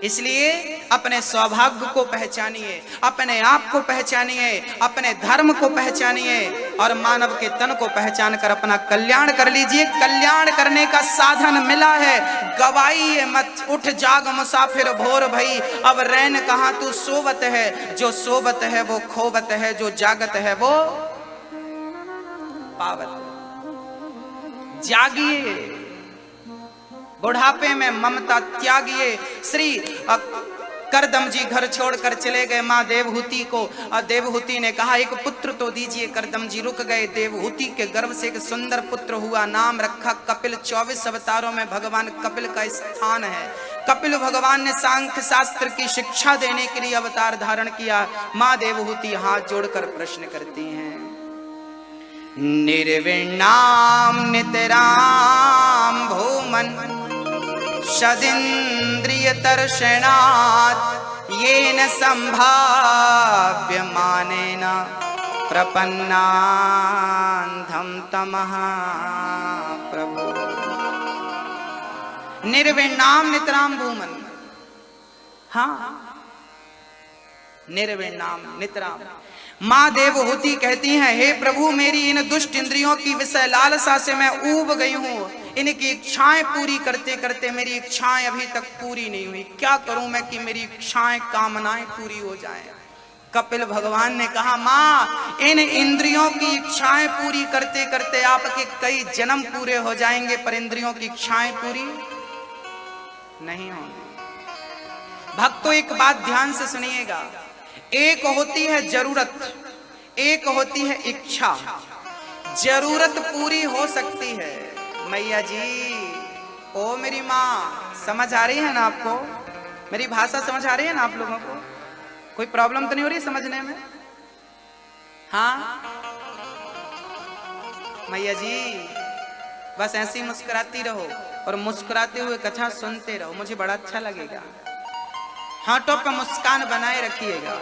इसलिए अपने सौभाग्य को पहचानिए, अपने आप को पहचानिए, अपने धर्म को पहचानिए और मानव के तन को पहचान कर अपना कल्याण कर लीजिए। कल्याण करने का साधन मिला है, गवाइए मत। उठ जाग मुसाफिर भोर भई, अब रैन कहाँ तू सोवत है। जो सोवत है वो खोवत है, जो जागत है वो पावत। जागिए, बुढ़ापे में ममता त्यागिए। श्री करदम जी घर छोड़कर चले गए माँ देवहूति को, और देवहूति ने कहा एक पुत्र तो दीजिए। करदम जी रुक गए। देवहूति के गर्भ से एक सुंदर पुत्र हुआ, नाम रखा कपिल। 24 अवतारों में भगवान कपिल का स्थान है। कपिल भगवान ने सांख्य शास्त्र की शिक्षा देने के लिए अवतार धारण किया। माँ देवहूति हाथ जोड़कर प्रश्न करती हैं, निर्विण्णाम नितराम भूमन सदिन्द्रिय दर्शनात् येन संभाव्य मानेन प्रपन्नान्धं तमः प्रभु। निर्विण्णाम नितराम भूमन, हाँ, निर्विण्णाम नितराम। माँ देवहूति कहती हैं, हे प्रभु, मेरी इन दुष्ट इंद्रियों की विषय लालसा से मैं ऊब गई हूँ। इनकी इच्छाएं पूरी करते करते मेरी इच्छाएं अभी तक पूरी नहीं हुई। क्या करूं मैं कि मेरी इच्छाएं, कामनाएं पूरी हो जाएं। कपिल भगवान ने कहा, माँ, इन इंद्रियों की इच्छाएं पूरी करते करते आपके कई जन्म पूरे हो जाएंगे, पर इंद्रियों की इच्छाएं पूरी नहीं होंगी। भक्तों, एक बात ध्यान से सुनिएगा। एक होती है जरूरत, एक होती है इच्छा। जरूरत पूरी हो सकती है। मैया जी, ओ मेरी माँ, समझ आ रही है ना आपको? मेरी भाषा समझ आ रही है ना आप लोगों को? कोई प्रॉब्लम तो नहीं हो रही समझने में? हाँ मैया जी, बस ऐसे ही मुस्कुराती रहो और मुस्कुराते हुए कथा सुनते रहो, मुझे बड़ा अच्छा लगेगा। हाथों पर मुस्कान बनाए रखिएगा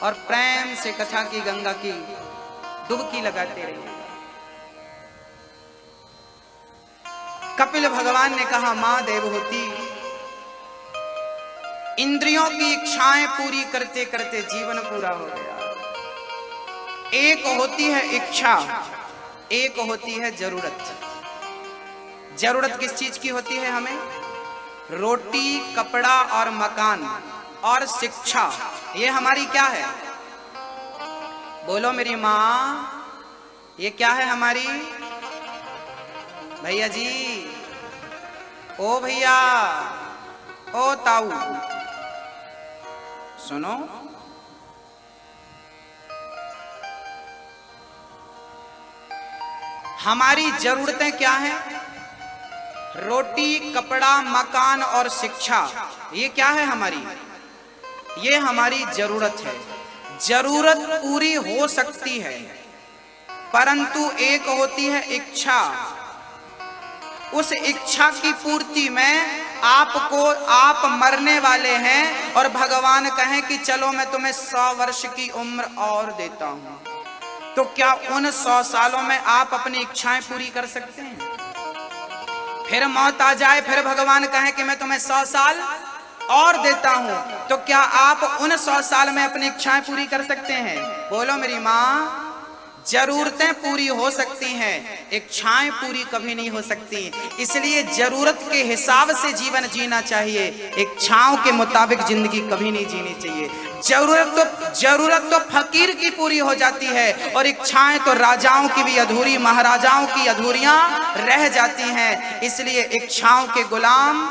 और प्रेम से कथा की गंगा की डुबकी लगाते रहिएगा। कपिल भगवान ने कहा, मां देवहूति, इंद्रियों की इच्छाएं पूरी करते करते जीवन पूरा हो गया। एक होती है इच्छा, एक होती है जरूरत। जरूरत किस चीज की होती है हमें? रोटी, कपड़ा और मकान और शिक्षा। ये हमारी क्या है? बोलो मेरी माँ, ये क्या है हमारी? भैया जी, ओ भैया, ओ ताऊ, सुनो। हमारी जरूरतें क्या हैं? रोटी, कपड़ा, मकान और शिक्षा। ये क्या है हमारी? ये हमारी जरूरत है। जरूरत पूरी हो सकती है, परंतु एक होती है इच्छा। उस इच्छा की पूर्ति में आप मरने वाले हैं और भगवान कहें कि चलो मैं तुम्हें 100 वर्ष की उम्र और देता हूं, तो क्या उन 100 सालों में आप अपनी इच्छाएं पूरी कर सकते हैं? फिर मौत आ जाए, फिर भगवान कहे कि मैं तुम्हें 100 साल और देता हूं, तो क्या आप उन 100 साल में अपनी इच्छाएं पूरी कर सकते हैं? बोलो मेरी माँ। जरूरतें पूरी हो सकती हैं, इच्छाएं पूरी कभी नहीं हो सकती। इसलिए जरूरत के हिसाब से जीवन जीना चाहिए, इच्छाओं के मुताबिक जिंदगी कभी नहीं जीनी चाहिए। जरूरत तो फकीर की पूरी हो जाती है, और इच्छाएं तो राजाओं की भी अधूरी, महाराजाओं की अधूरियां रह जाती हैं। इसलिए इच्छाओं के गुलाम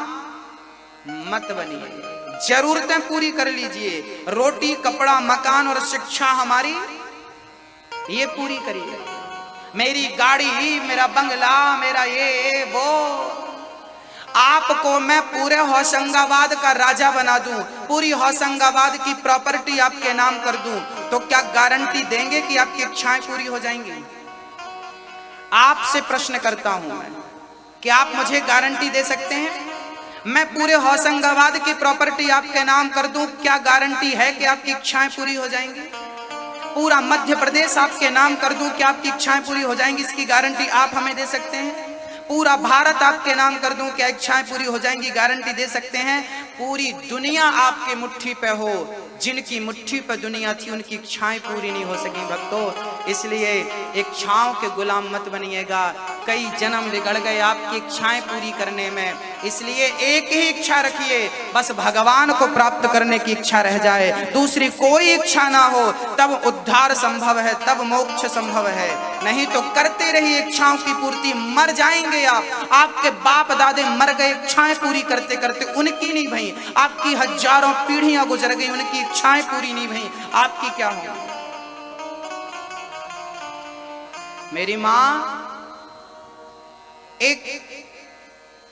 मत बनिए, जरूरतें पूरी कर लीजिए। रोटी, कपड़ा, मकान और शिक्षा हमारी ये पूरी करिए। मेरी गाड़ी, मेरा बंगला, मेरा ये वो, आपको मैं पूरे होशंगाबाद का राजा बना दूं, पूरी होशंगाबाद की प्रॉपर्टी आपके नाम कर दूं, तो क्या गारंटी देंगे कि आपकी इच्छाएं पूरी हो जाएंगी? आपसे प्रश्न करता हूं मैं, क्या आप मुझे गारंटी दे सकते हैं? मैं पूरे होशंगाबाद की प्रॉपर्टी आपके नाम कर दूं, क्या गारंटी है कि आपकी इच्छाएं पूरी हो जाएंगी? पूरा मध्य प्रदेश आपके नाम कर दूं, क्या आपकी इच्छाएं पूरी हो जाएंगी? इसकी गारंटी आप हमें दे सकते हैं? पूरा भारत आपके नाम कर दूं, क्या इच्छाएं पूरी हो जाएंगी? गारंटी दे सकते हैं? पूरी दुनिया आपके मुट्ठी पे हो, जिनकी मुट्ठी पे दुनिया थी उनकी इच्छाएं पूरी नहीं हो सकी भक्तों। इसलिए इच्छाओं के गुलाम मत बनिएगा। कई जन्म बिगड़ गए आपकी इच्छाएं पूरी करने में, इसलिए एक ही इच्छा रखिए, बस भगवान को प्राप्त करने की इच्छा रह जाए, दूसरी कोई इच्छा ना हो, तब उद्धार संभव है, तब मोक्ष संभव है। नहीं तो करते रहिए इच्छाओं की पूर्ति, मर जाएंगे आप। आपके बाप दादे मर गए इच्छाएं पूरी करते करते, उनकी नहीं भई। आपकी हजारों पीढ़ियां गुजर गई, उनकी इच्छाएं पूरी नहीं भई, आपकी क्या हो? मेरी मां, एक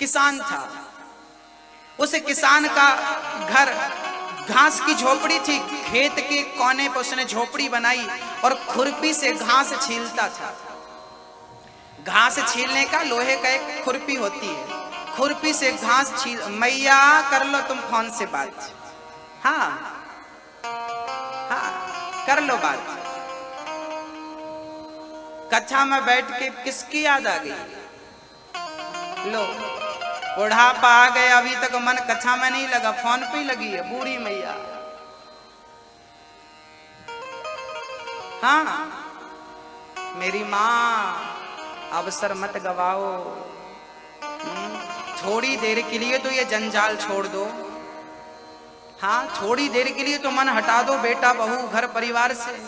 किसान था, उस किसान का घर घास की झोपड़ी थी, खेत के कोने पर उसने झोपड़ी बनाई और खुरपी से घास छीलता था। घास छीलने का लोहे का एक खुरपी होती है, खुरपी से घास छील। मैया कर लो तुम फोन से बात, हाँ हाँ कर लो बात। कक्षा में बैठ के किसकी याद आ गई? लो, बुढ़ापा आ गया, अभी तक मन कक्षा में नहीं लगा, फोन पे ही लगी है बूढ़ी मैया। हाँ मेरी माँ, अवसर मत गवाओ। थोड़ी देर के लिए तो ये जंजाल छोड़ दो, हाँ थोड़ी देर के लिए तो मन हटा दो बेटा बहू घर परिवार से।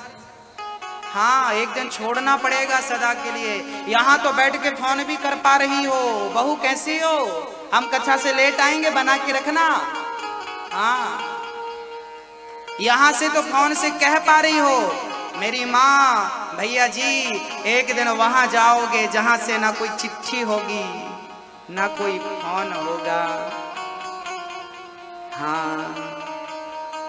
हाँ एक दिन छोड़ना पड़ेगा सदा के लिए। यहाँ तो बैठ के फोन भी कर पा रही हो, बहू कैसी हो? हम कक्षा से लेट आएंगे, बना के रखना। हाँ यहाँ से तो फोन से कह पा रही हो मेरी माँ, भैया जी एक दिन वहां जाओगे जहां से ना कोई चिट्ठी होगी ना कोई फोन होगा। हाँ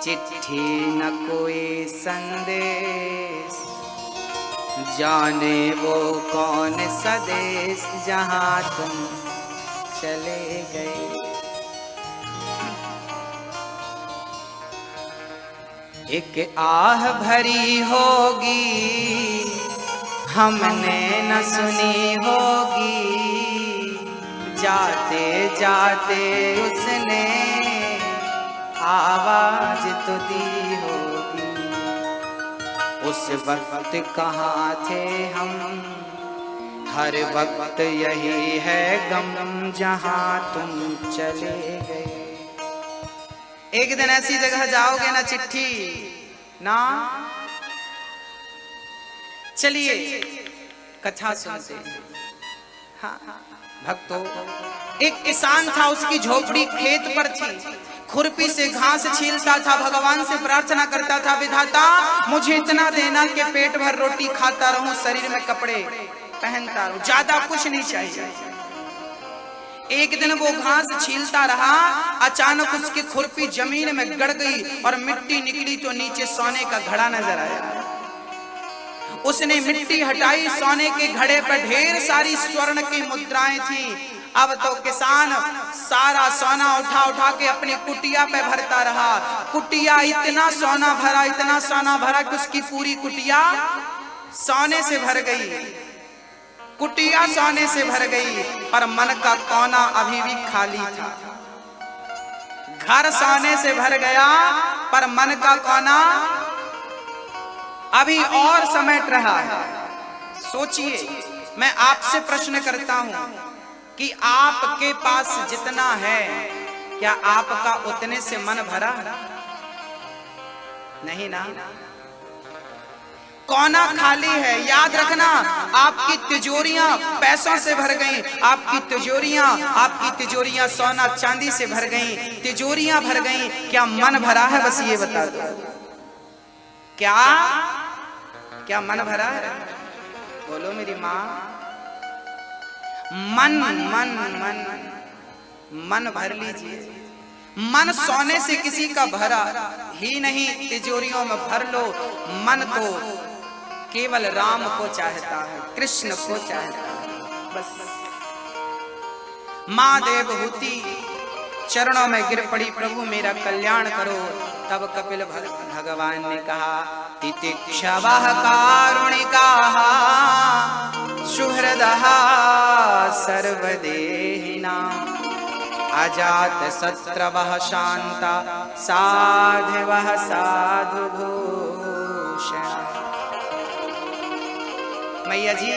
चिट्ठी न कोई संदेश, जाने वो कौन सा देश जहां तुम चले गए। एक आह भरी होगी हमने न सुनी होगी, जाते जाते उसने आवाज तो दी होगी। उस वक्त कहाँ थे हम, हर वक्त यही है गम जहाँ तुम चले गए। एक दिन ऐसी जगह जाओगे ना चिट्ठी ना। चलिए कथा सुनते हैं। हाँ भक्तों, एक किसान था, उसकी झोपड़ी खेत पर थी, खुरपी से घास छीलता था, भगवान से प्रार्थना करता था, विधाता मुझे इतना देना कि पेट भर रोटी खाता रहूं, शरीर में कपड़े पहनता रहूं, ज्यादा कुछ नहीं चाहिए। एक दिन वो घास छीलता रहा, अचानक उसकी खुरपी जमीन में गड़ गई और मिट्टी निकली तो नीचे सोने का घड़ा नजर आया। उसने मिट्टी हटाई, सोने के घड़े पर ढेर सारी स्वर्ण की मुद्राएं थी। अब तो किसान सारा सोना उठा उठा के अपनी कुटिया पे भरता रहा। कुटिया इतना सोना भरा, इतना सोना भरा कि उसकी पूरी कुटिया सोने से भर गई। कुटिया सोने से भर गई पर मन का कोना अभी भी खाली था। घर सोने से भर गया पर मन का कोना अभी और समेट रहा है। सोचिए, मैं आपसे प्रश्न करता हूं कि आपके पास जितना है क्या आपका उतने से मन भरा? नहीं ना, कोना खाली है। याद रखना, आपकी तिजोरियां पैसों से भर गईं, आपकी तिजोरियां सोना चांदी से भर गईं, तिजोरियां भर गईं, क्या मन भरा है? बस ये बता दो, क्या मन भरा है? बोलो मेरी माँ। मन भर लीजिए। मन सोने से किसी का भरा ही नहीं, तिजोरियों में भर लो। मन तो केवल राम को चाहता है, कृष्ण को चाहता है। बस माँ देवहूति चरणों में गिर पड़ी, प्रभु मेरा कल्याण करो। तब कपिल भगवान ने कहा, तितिक्षवः कारुणिकाः सुहृदः सर्वदेहिनां अजात शत्रवः शांता साधवः साधुभूषण। मैया जी,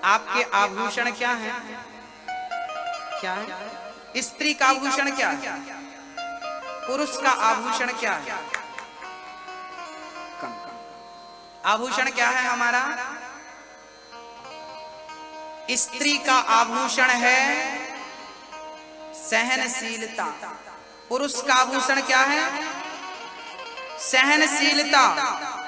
आपके आभूषण क्या है? क्या है? स्त्री का आभूषण क्या है? पुरुष का आभूषण क्या है? आभूषण क्या है हमारा? स्त्री का आभूषण है सहनशीलता। पुरुष का आभूषण क्या है? सहनशीलता।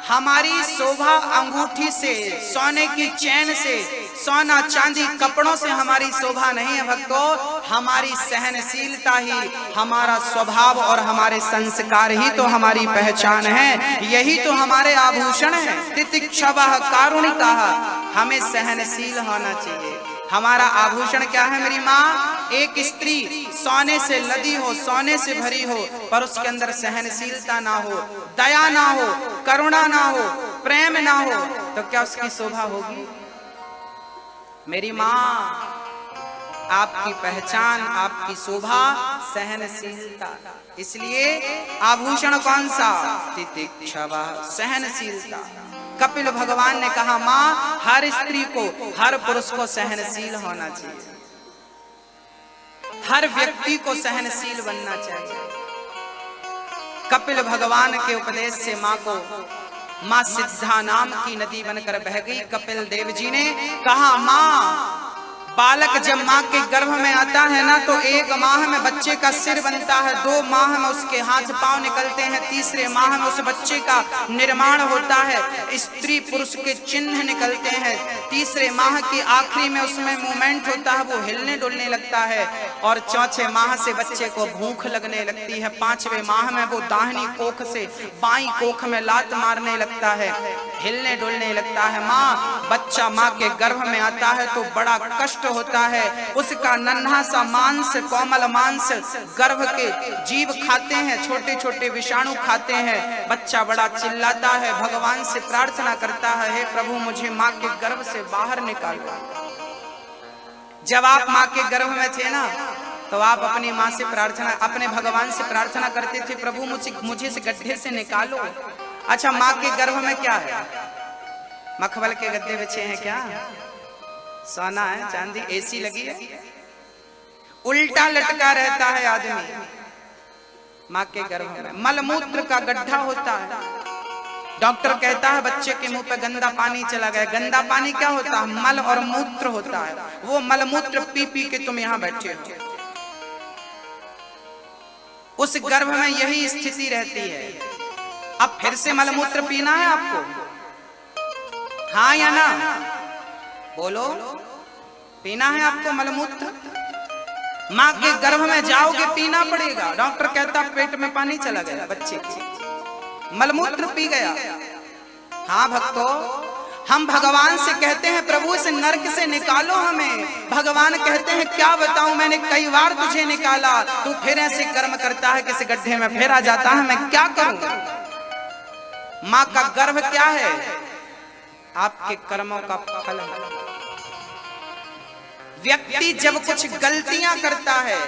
हमारी शोभा अंगूठी से, सोने की चैन से, सोना चांदी कपड़ों से हमारी शोभा नहीं है भक्तों। हमारी सहनशीलता ही हमारा स्वभाव और हमारे संस्कार ही तो हमारी पहचान है। यही तो हमारे आभूषण है। तितिक्षवः कारुणिकाः, हमें सहनशील होना चाहिए। हमारा आभूषण क्या है मेरी माँ? एक स्त्री सोने से लदी हो, सोने से भरी हो, पर उसके अंदर सहनशीलता ना हो, दया ना हो, करुणा ना हो, प्रेम ना हो, तो क्या उसकी शोभा होगी? मेरी माँ, आपकी पहचान, आपकी शोभा सहनशीलता। इसलिए आभूषण कौन सा? तितिक्षवः, सहनशीलता। कपिल भगवान ने कहा, माँ, हर स्त्री को, हर पुरुष को सहनशील होना चाहिए। हर व्यक्ति को सहनशील बनना चाहिए। कपिल भगवान के उपदेश से माँ को, माँ सिद्धा नाम की नदी बनकर बह गई। कपिल देव जी ने कहा, माँ, बालक जब माँ के गर्भ में आता है ना, तो 1 माह में बच्चे का सिर बनता है, 2 माह में उसके हाथ पांव निकलते हैं, तीसरे माह में उस बच्चे का निर्माण होता है, स्त्री पुरुष के चिन्ह निकलते हैं, तीसरे माह की आखिरी में उसमें मूवमेंट होता है, वो हिलने डुलने लगता है, और चौथे माह से बच्चे को भूख लगने लगती है, 5वें माह में वो दाहिनी कोख से बाईं कोख में लात मारने लगता है, हिलने डुलने लगता है। माँ, बच्चा माँ के गर्भ में आता है तो बड़ा कष्ट होता है। उसका नन्हा सा मांस, कोमल मांस गर्भ के जीव खाते हैं, छोटे छोटे विषाणु खाते हैं। बच्चा बड़ा चिल्लाता है, भगवान से प्रार्थना करता है, हे प्रभु मुझे माँ के गर्भ से बाहर निकालो। जब आप माँ के गर्भ में थे ना, तो आप अपनी माँ से प्रार्थना, अपने भगवान से प्रार्थना करते थे, प्रभु मुझे इस गड्ढे से निकालो। अच्छा, माँ के गर्भ में क्या है? मखमल के गद्दे बिछे हैं क्या? सोना है, चांदी, एसी लगी है, उल्टा लटका रहता है आदमी माँ के गर्भ में। मलमूत्र का गड्ढा होता है। डॉक्टर कहता है बच्चे के मुंह पे गंदा पानी चला गया। गंदा पानी क्या होता है? मल और मूत्र होता है। वो मलमूत्र पी पी के तुम यहाँ बैठे हो। उस गर्भ में यही स्थिति रहती है। अब फिर से मलमूत्र पीना है आपको? हाँ या ना? बोलो, पीना है आपको मलमूत्र? माँ के गर्भ में जाओगे, पीना पड़ेगा। डॉक्टर कहता पेट में पानी चला गया, बच्चे के मलमूत्र पी गया। हाँ भक्तों, हम भगवान से कहते हैं प्रभु इस नरक से निकालो हमें। भगवान कहते हैं क्या बताऊं, मैंने कई बार तुझे निकाला, तू फिर ऐसे कर्म करता है, किसी गड्ढे में फिर आ जाता है, मैं क्या करूं? माँ का गर्भ क्या है? आपके कर्मों का फल है। व्यक्ति जब कुछ गलतियां करता है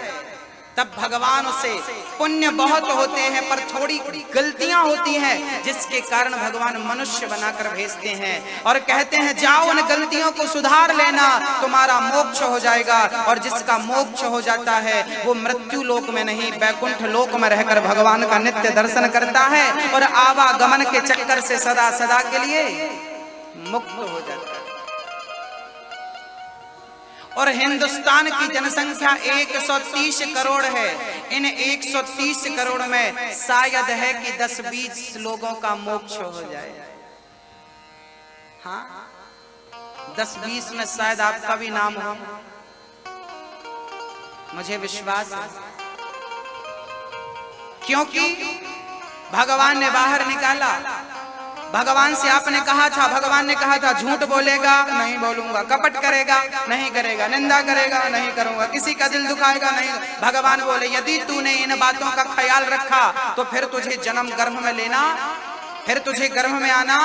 तब भगवान उसे पुण्य बहुत होते हैं पर थोड़ी गलतियां होती हैं जिसके कारण भगवान मनुष्य बनाकर भेजते हैं और कहते हैं जाओ उन गलतियों को सुधार लेना, तुम्हारा मोक्ष हो जाएगा। और जिसका मोक्ष हो जाता है वो मृत्यु लोक में नहीं वैकुंठ लोक में रहकर भगवान का नित्य दर्शन करता है और आवागमन के चक्कर से सदा सदा के लिए मुक्त हो जाता है। और हिंदुस्तान की जनसंख्या 130 करोड़ है। इन 130 करोड़ में शायद है कि 10-20 लोगों का मोक्ष हो जाए। हाँ, 10-20 में शायद आपका भी नाम हो, मुझे विश्वास है, क्योंकि भगवान ने बाहर निकाला। भगवान से आपने कहा था, भगवान ने कहा था झूठ बोलेगा नहीं बोलूंगा, कपट करेगा नहीं करेगा, निंदा करेगा नहीं करूंगा, किसी का दिल दुखाएगा नहीं। भगवान बोले यदि तूने इन बातों का ख्याल रखा तो फिर तुझे जन्म गर्भ में लेना, फिर तुझे गर्भ में आना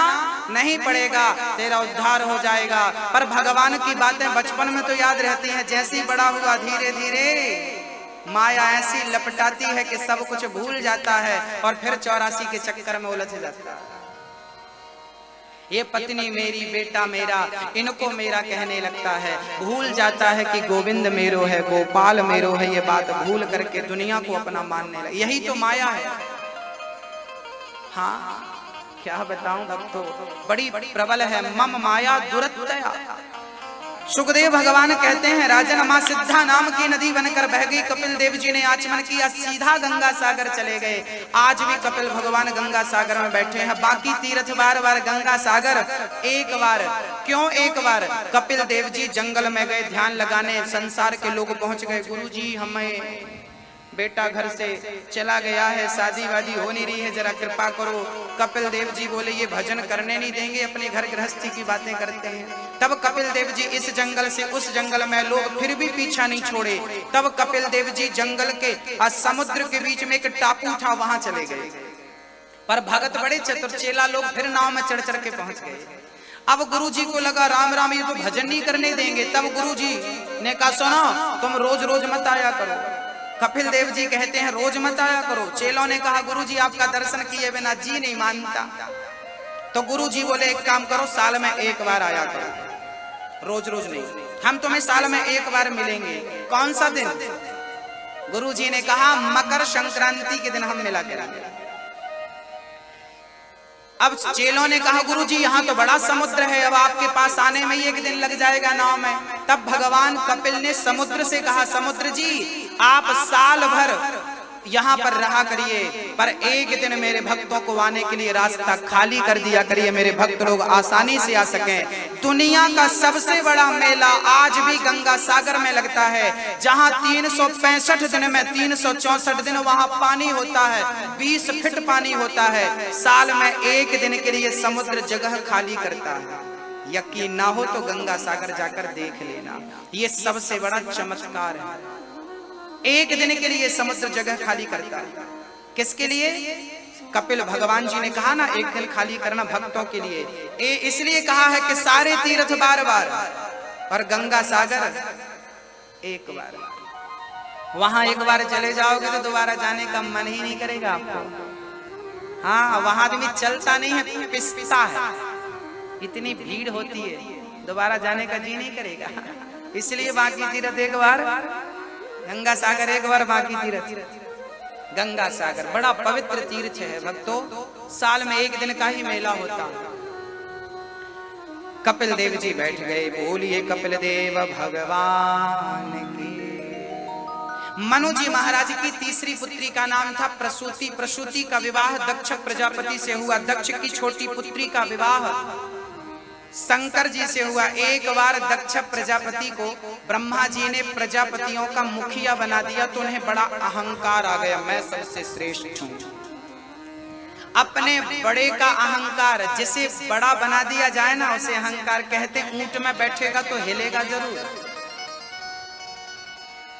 नहीं पड़ेगा, तेरा उद्धार हो जाएगा। पर भगवान की बातें बचपन में तो याद रहती हैं, जैसे ही बड़ा हुआ धीरे धीरे माया ऐसी लपटाती है कि सब कुछ भूल जाता है और फिर 84 के चक्कर में उलझ जाता है। ये पत्नी मेरी, बेटा मेरा, इनको मेरा कहने लगता है, भूल जाता है कि गोविंद मेरो है, गोपाल मेरो है। ये बात भूल करके दुनिया को अपना मानने लगा। यही तो माया है। हाँ, क्या बताऊं भक्तों, बड़ी प्रबल है। मम माया दुरतया। सुखदेव भगवान कहते हैं राजन मां सिद्धा नाम की नदी बनकर बह गई। कपिल देव जी ने आचमन किया, सीधा गंगा सागर चले गए। आज भी कपिल भगवान गंगा सागर में बैठे हैं। बाकी तीर्थ बार बार, गंगा सागर एक बार। क्यों एक बार? कपिल देव जी जंगल में गए ध्यान लगाने, संसार के लोग पहुंच गए, गुरु जी हमें बेटा घर से चला गया है, शादी वादी हो नहीं रही है, जरा कृपा करो। कपिल देव जी बोले ये भजन करने नहीं देंगे, अपने घर गृहस्थी की बातें करते हैं। तब कपिल देव जी इस जंगल से उस जंगल में, लोग फिर भी पीछा नहीं छोड़े। तब कपिल देव जी जंगल के समुद्र के बीच में एक टापू था, वहां चले गए। पर भगत बड़े चतुर, चेला लोग फिर नाव में चढ़ चढ़ के पहुंच गए। अब गुरु जी को लगा राम राम ये तो भजन नहीं करने देंगे। तब गुरु जी ने कहा सुनो, तुम रोज रोज मत आया करो। कपिल देव जी कहते हैं रोज मत आया करो। चेलों ने कहा गुरु जी आपका दर्शन किए बिना जी नहीं मानता। तो गुरु जी बोले एक काम करो, साल में एक बार आया करो, रोज रोज नहीं। हम तुम्हें साल में एक बार मिलेंगे। कौन सा दिन? गुरु जी ने कहा मकर संक्रांति के दिन हम मिला करेंगे। अब चेलों ने कहा गुरु जी यहाँ तो बड़ा समुद्र है, अब आपके पास आने में ही एक दिन लग जाएगा नाव में। तब भगवान कपिल ने समुद्र से कहा समुद्र जी आप साल भर यहाँ पर रहा करिए, पर एक दिन मेरे भक्तों को आने के लिए रास्ता खाली कर दिया करिए, मेरे भक्त लोग आसानी से आ सकें। दुनिया का सबसे बड़ा मेला आज भी गंगा सागर में लगता है, जहाँ 365 दिन में 364 दिन वहाँ पानी होता है, 20 फीट पानी होता है। साल में एक दिन के लिए समुद्र जगह खाली करता है। यकीन ना हो तो गंगा सागर जाकर देख लेना, ये सबसे बड़ा चमत्कार है। एक दिन के लिए समुद्र जगह खाली करता है। किसके लिए? कपिल भगवान जी ने कहा ना एक दिन खाली करना भक्तों के लिए। इसलिए कहा है कि सारे तीर्थ बार बार और गंगा सागर एक बार। वहां एक बार चले जाओगे तो दोबारा जाने का मन ही नहीं करेगा आपको। हाँ, वहां भी चलता नहीं है, पिसता है, इतनी भीड़ होती है, दोबारा जाने का जी नहीं करेगा। इसलिए बाकी तीर्थ एक बार, गंगा सागर एक बार, बाकी तीर्थ। गंगा सागर बड़ा पवित्र तीर्थ है भक्तों, साल में एक दिन का ही मेला होता। कपिल देव जी बैठ गए, बोलिए कपिल देव भगवान की। मनु जी महाराज की तीसरी पुत्री का नाम था प्रसूति। प्रसूति का विवाह दक्ष प्रजापति से हुआ। दक्ष की छोटी पुत्री का विवाह शंकर जी से हुआ। एक बार दक्ष प्रजापति को ब्रह्मा जी ने प्रजापतियों का मुखिया बना दिया तो उन्हें बड़ा अहंकार आ गया, मैं सबसे श्रेष्ठ हूं। अपने बड़े का अहंकार, जिसे बड़ा बना दिया जाए ना उसे अहंकार कहते। ऊंट में बैठेगा तो हिलेगा जरूर।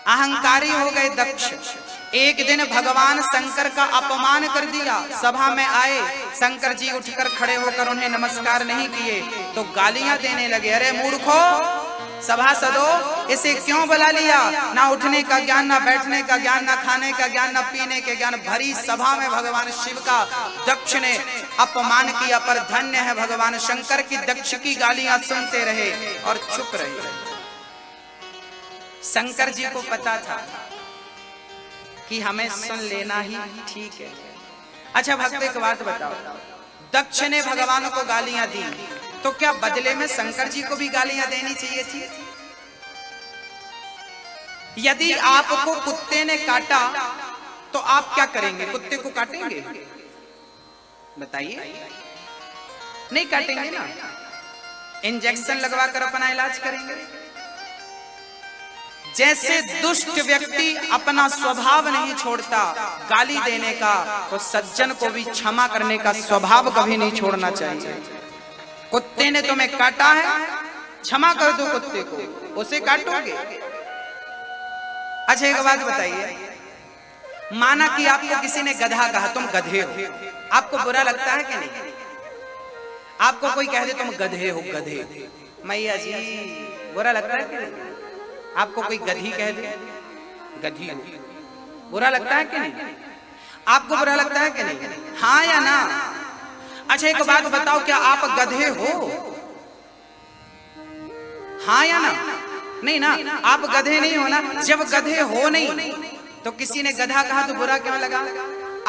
अहंकारी हो गए दक्ष। एक दिन भगवान शंकर का अपमान कर दिया। सभा में आए, शंकर जी उठकर खड़े होकर उन्हें नमस्कार नहीं किए तो गालियां देने लगे। अरे मूर्खो, सभासदों, इसे क्यों बुला लिया? ना उठने का ज्ञान, ना बैठने का ज्ञान, ना खाने का ज्ञान, ना पीने के ज्ञान। भरी सभा में भगवान शिव का दक्ष ने अपमान किया, पर धन्य है भगवान शंकर की दक्ष की गालियां सुनते रहे और चुप रहे। शंकर जी को पता था कि हमें सुन लेना ही ठीक है। अच्छा भक्त, एक बात बताओ, दक्ष ने भगवान को गालियां दी, तो क्या बदले में शंकर जी को भी गालियां देनी चाहिए थी? यदि आपको कुत्ते ने काटा तो आप क्या करेंगे? कुत्ते को काटेंगे? बताइए, नहीं काटेंगे ना, इंजेक्शन लगवा कर अपना इलाज करेंगे। जैसे दुष्ट व्यक्ति अपना स्वभाव नहीं छोड़ता गाली देने का, तो सज्जन को भी क्षमा करने का स्वभाव कभी नहीं छोड़ना चाहिए। कुत्ते ने तुम्हें काटा है, क्षमा कर दो कुत्ते को, उसे काटोगे? अच्छा एक बात बताइए, माना कि आपको किसी ने गधा कहा, तुम गधे हो, आपको बुरा लगता है कि नहीं? आपको कोई कह दे तुम गधे हो, गधे, मैया जी, बुरा लगता है कि नहीं? आपको कोई गधी कह दे, गधी, बुरा लगता है कि नहीं? आपको बुरा लगता है कि नहीं? हाँ या ना? अच्छा एक बात बताओ, क्या आप गधे हो? हाँ या ना? नहीं ना, आप गधे नहीं हो ना। जब गधे हो नहीं तो किसी ने गधा कहा तो बुरा क्यों लगा?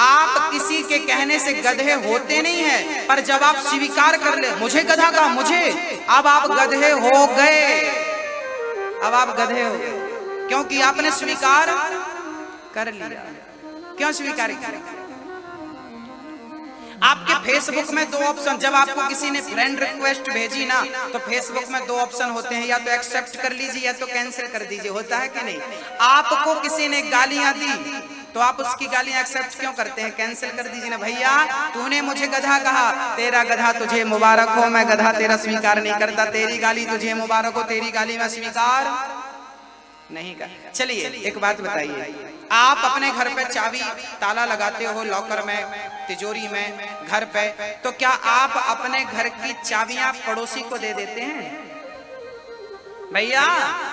आप किसी के कहने से गधे होते नहीं है, पर जब आप स्वीकार कर ले, मुझे गधा कहा, मुझे, अब आप गधे हो गए। अब आप गधे हो गए क्योंकि आपने स्वीकार कर लिया। क्यों स्वीकार किया? आपके फेसबुक में दो ऑप्शन, जब आपको किसी ने फ्रेंड रिक्वेस्ट भेजी ना, तो फेसबुक में दो ऑप्शन होते हैं, या तो एक्सेप्ट कर लीजिए या तो कैंसिल कर दीजिए, होता है कि नहीं? आपको किसी ने गालियां दी तो आप उसकी गालियां एक्सेप्ट क्यों करते हैं? कैंसिल कर दीजिए ना। भैया तूने मुझे गधा कहा, तेरा गधा तुझे मुबारक हो, मैं गधा तेरा स्वीकार नहीं करता। तेरी गाली तुझे मुबारक हो, तेरी गाली मैं स्वीकार नहीं कर। चलिए एक बात बताइए, आप अपने घर पे चाबी ताला लगाते हो, लॉकर में, तिजोरी में, घर पे, तो क्या आप अपने घर की चाबियां पड़ोसी को दे देते हैं? भैया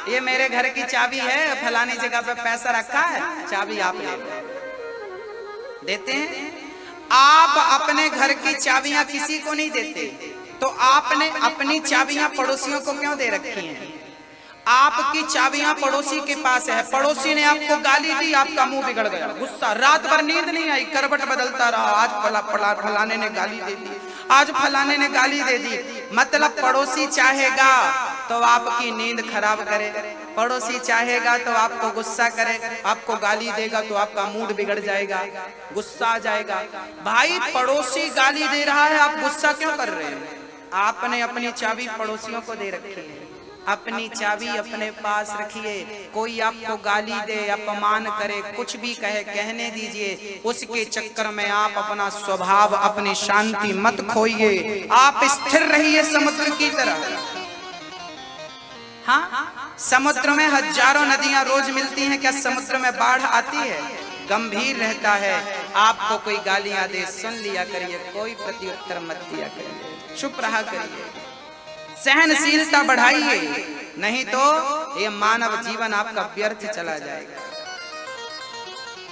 ये मेरे घर की चाबी है, फलानी जगह पे पैसा रखा है, चाबी आप ले देते हैं? आप अपने घर की चाबियां किसी को नहीं देते, तो आपने अपनी चाबियां पड़ोसियों को क्यों दे रखी हैं? आपकी चाबियां पड़ोसी के पास है, पड़ोसी ने आपको गाली दी, आपका मुंह बिगड़ गया, गुस्सा, रात भर नींद नहीं आई, करवट बदलता रहा, आज फलाने ने गाली दे दी, आज फलाने ने गाली दे दी। मतलब पड़ोसी चाहेगा तो आपकी नींद खराब करे, पड़ोसी चाहेगा तो आपको गुस्सा करे, आपको गाली देगा तो आपका मूड बिगड़ जाएगा, गुस्सा आ जाएगा। भाई पड़ोसी गाली दे रहा है, आप गुस्सा क्यों कर रहे हैं? आपने अपनी चाबी पड़ोसियों को दे रखी है, अपनी चाबी अपने पास रखिए। कोई आपको गाली दे, अपमान करे, कुछ भी कहे, कहने दीजिए, उसके चक्कर में आप अपना स्वभाव, अपनी शांति मत खोइए। आप स्थिर रहिए समुद्र की तरह। हाँ, समुद्र में हजारों नदियां रोज मिलती हैं, क्या समुद्र में बाढ़ आती है? गंभीर रहता है। आपको कोई गालियां दे, सुन लिया करिए, कोई प्रत्युत्तर मत दिया करिए, चुप रहा करिए, सहनशीलता बढ़ाइए, नहीं तो ये मानव जीवन आपका व्यर्थ चला जाएगा।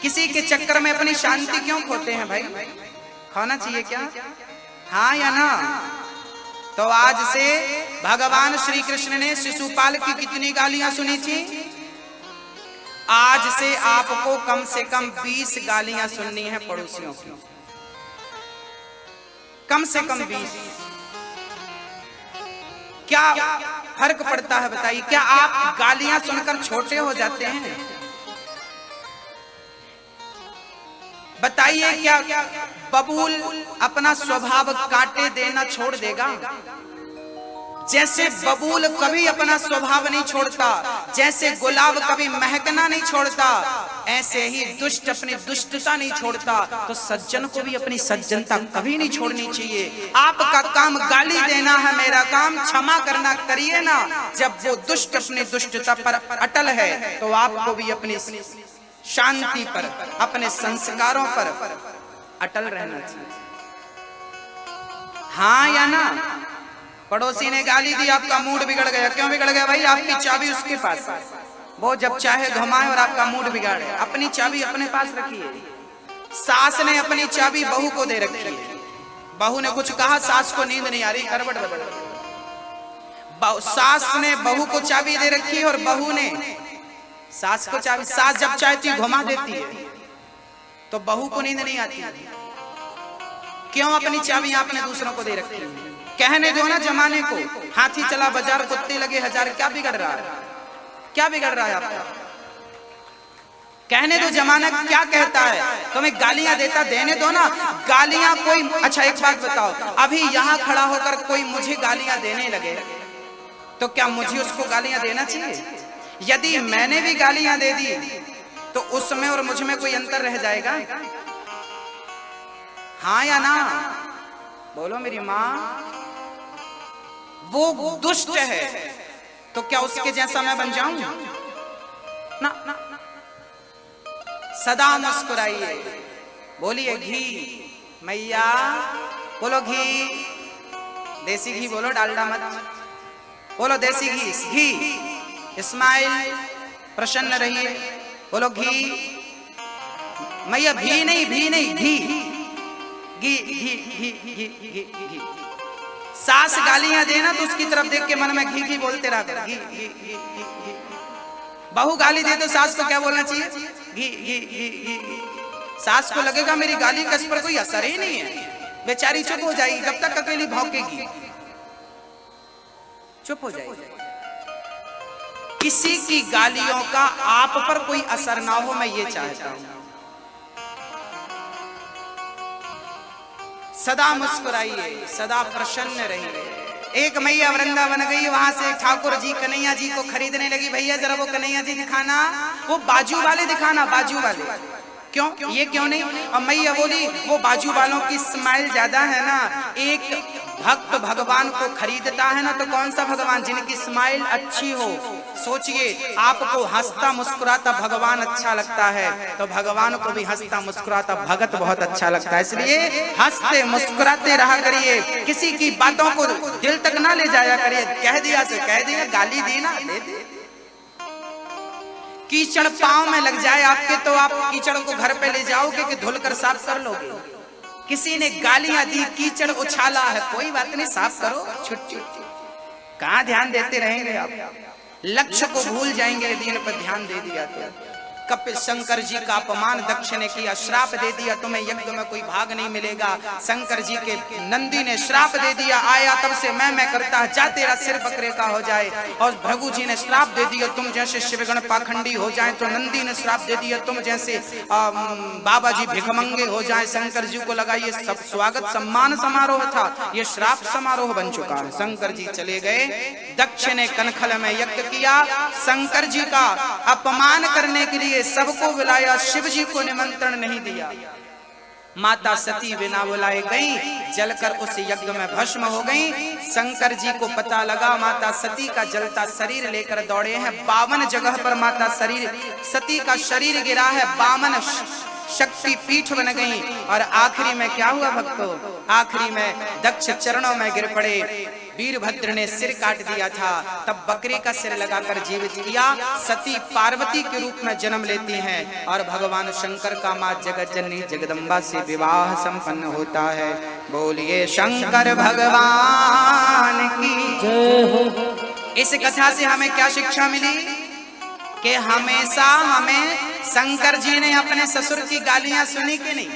किसी के चक्कर में अपनी शांति क्यों खोते हैं भाई? खोना चाहिए क्या? हाँ या ना? तो आज से भगवान श्री कृष्ण ने शिशुपाल की कितनी गालियां सुनी थी? आज से आपको कम से कम 20 गालियां सुननी है पड़ोसियों की, कम से कम 20। क्या फर्क पड़ता है बताइए? क्या आप गालियां सुनकर छोटे हो जाते हैं? बताइए, क्या बबूल अपना स्वभाव काटे देना छोड़ देगा? जैसे बबूल कभी अपना स्वभाव नहीं छोड़ता, जैसे गुलाब कभी महकना नहीं छोड़ता, ऐसे ही दुष्ट अपनी दुष्टता नहीं छोड़ता, तो सज्जन को भी अपनी सज्जनता कभी नहीं छोड़नी चाहिए। आपका काम गाली देना है, मेरा काम क्षमा करना। करिए ना। जब वो दुष्ट अपनी दुष्टता पर अटल है, तो आपको भी अपनी शांति पर, अपने संस्कारों पर अटल रहना चाहिए। हाँ या ना? पड़ोसी ने गाली दी, आपका मूड बिगड़ गया। क्यों बिगड़ गया भाई? आपकी चाबी उसके पास है, वो जब चाहे घुमाए और आपका मूड बिगाड़े। अपनी चाबी अपने पास रखिए। सास ने अपनी चाबी बहू को दे रखी है, बहू ने कुछ कहा, सास को नींद नहीं आ रही, करवट बदल। सास ने बहू को चाबी दे रखी है और बहू ने सास को चाबी। सास जब चाहती घुमा देती है, तो बहू को नींद नहीं आती। क्यों अपनी चाबी आपने दूसरों को दे रखी है? कहने दो ना जमाने को, हाथी चला बाजार कुत्ते लगे हजार। क्या बिगड़ रहा है? क्या बिगड़ रहा है आपका? कहने दो, जमाना क्या कहता है? तुम्हें गालियां देता, देने दो ना गालियां। कोई अच्छा एक बात बताओ, अभी यहां खड़ा होकर कोई मुझे गालियां देने लगे तो क्या मुझे उसको गालियां देना चाहिए? यदि मैंने भी गालियां दे दी तो उसमें और मुझ में कोई अंतर रह जाएगा? हाँ या ना? बोलो मेरी माँ। वो दुष्ट है तो क्या उसके जैसा मैं बन जाऊं? ना, ना, ना। सदा मुस्कुराइए, बोलिए घी मैया, बोलो घी, देसी घी बोलो, डालडा मत बोलो, देसी घी, घी। स्माइल, प्रसन्न रहिए, बोलो घी मैया। भी नहीं, भी नहीं, घी घी घी घी घी घी घी। सास गालियां देना तो उसकी तरफ देख के मन में घी घी बोलते रहा कर, घी घी घी घी। बहू गाली दे तो सास को क्या बोलना चाहिए? घी घी घी घी। सास को लगेगा मेरी गाली का इस पर कोई असर ही नहीं है, बेचारी चुप हो जाएगी, कब तक अकेली भौंकेगी, चुप हो जाएगी। किसी की गालियों का आप पर कोई असर ना हो, मैं ये चाहता हूं। सदा मुस्कुराइए, सदा प्रसन्न रहिए। एक मैया वृंदावन गई, वहां से ठाकुर जी कन्हैया जी को खरीदने लगी। भैया जरा वो कन्हैया जी दिखाना, वो बाजू वाले दिखाना, बाजू वाले। क्यों? ये क्यों नहीं? और मैया बोली वो बाजू वालों की स्माइल ज्यादा है ना। एक भक्त भगवान को खरीदता है ना, तो कौन सा भगवान? जिनकी स्माइल अच्छी हो। सोचिए, आपको हंसता मुस्कुराता भगवान अच्छा लगता है, तो भगवान को भी हंसता मुस्कुराता भगत बहुत अच्छा लगता है। इसलिए हंसते मुस्कुराते रहा करिए, किसी की बातों को दिल तक ना ले जाया करिए। कह दिया तो कह दिया, गाली दी ना दे दे। कीचड़ पांव में लग जाए आपके तो आप कीचड़ को घर पे ले जाओगे कि धुलकर साफ कर लोगे? किसी ने गालियां दी, कीचड़ उछाला है, कोई बात नहीं, साफ करो, छुट छुट। कहां ध्यान देते रहेंगे आप? लक्ष्य को भूल जाएंगे यदि इन पर ध्यान दे दिया तो। कपिल शंकर जी का अपमान दक्ष ने किया, श्राप दे दिया, तुम्हें यज्ञ में कोई भाग नहीं मिलेगा। शंकर जी के नंदी ने श्राप दे दिया, आया तब से मैं करता, जा तेरा सिर बकरे का हो जाए। और भृगु जी ने श्राप दे दिया, तुम जैसे शिवगण पाखंडी हो जाए। तो नंदी ने श्राप दे दिया, तुम जैसे बाबा जी भिखमंगे हो जाए। शंकर जी को लगा ये सब स्वागत सम्मान समारोह था, ये श्राप समारोह बन चुका है। शंकर जी चले गए, दक्ष ने कनखल में यज्ञ किया, शंकर जी का अपमान करने के लिए सबको बुलाया, शिव जी को निमंत्रण नहीं दिया। माता सती बिना बुलाए गई, जलकर उस यज्ञ में भस्म हो गई। शंकर जी को पता लगा, माता सती का जलता शरीर लेकर दौड़े हैं। 52 जगह पर माता सती का शरीर गिरा है, 52 शक्ति पीठ बन गई। और आखिरी में क्या हुआ भक्तों? आखिरी में दक्ष चरणों में गिर पड़े। वीरभद्र ने सिर काट दिया था, तब बकरी का सिर लगाकर जीवित किया। सती पार्वती के रूप में जन्म लेती हैं और भगवान शंकर का मां जगत जननी जगदम्बा से विवाह संपन्न होता है। बोलिए शंकर भगवान की जय हो। इस कथा से हमें क्या शिक्षा मिली? कि हमेशा हमें शंकर जी ने अपने ससुर की गालियां सुनी कि नहीं?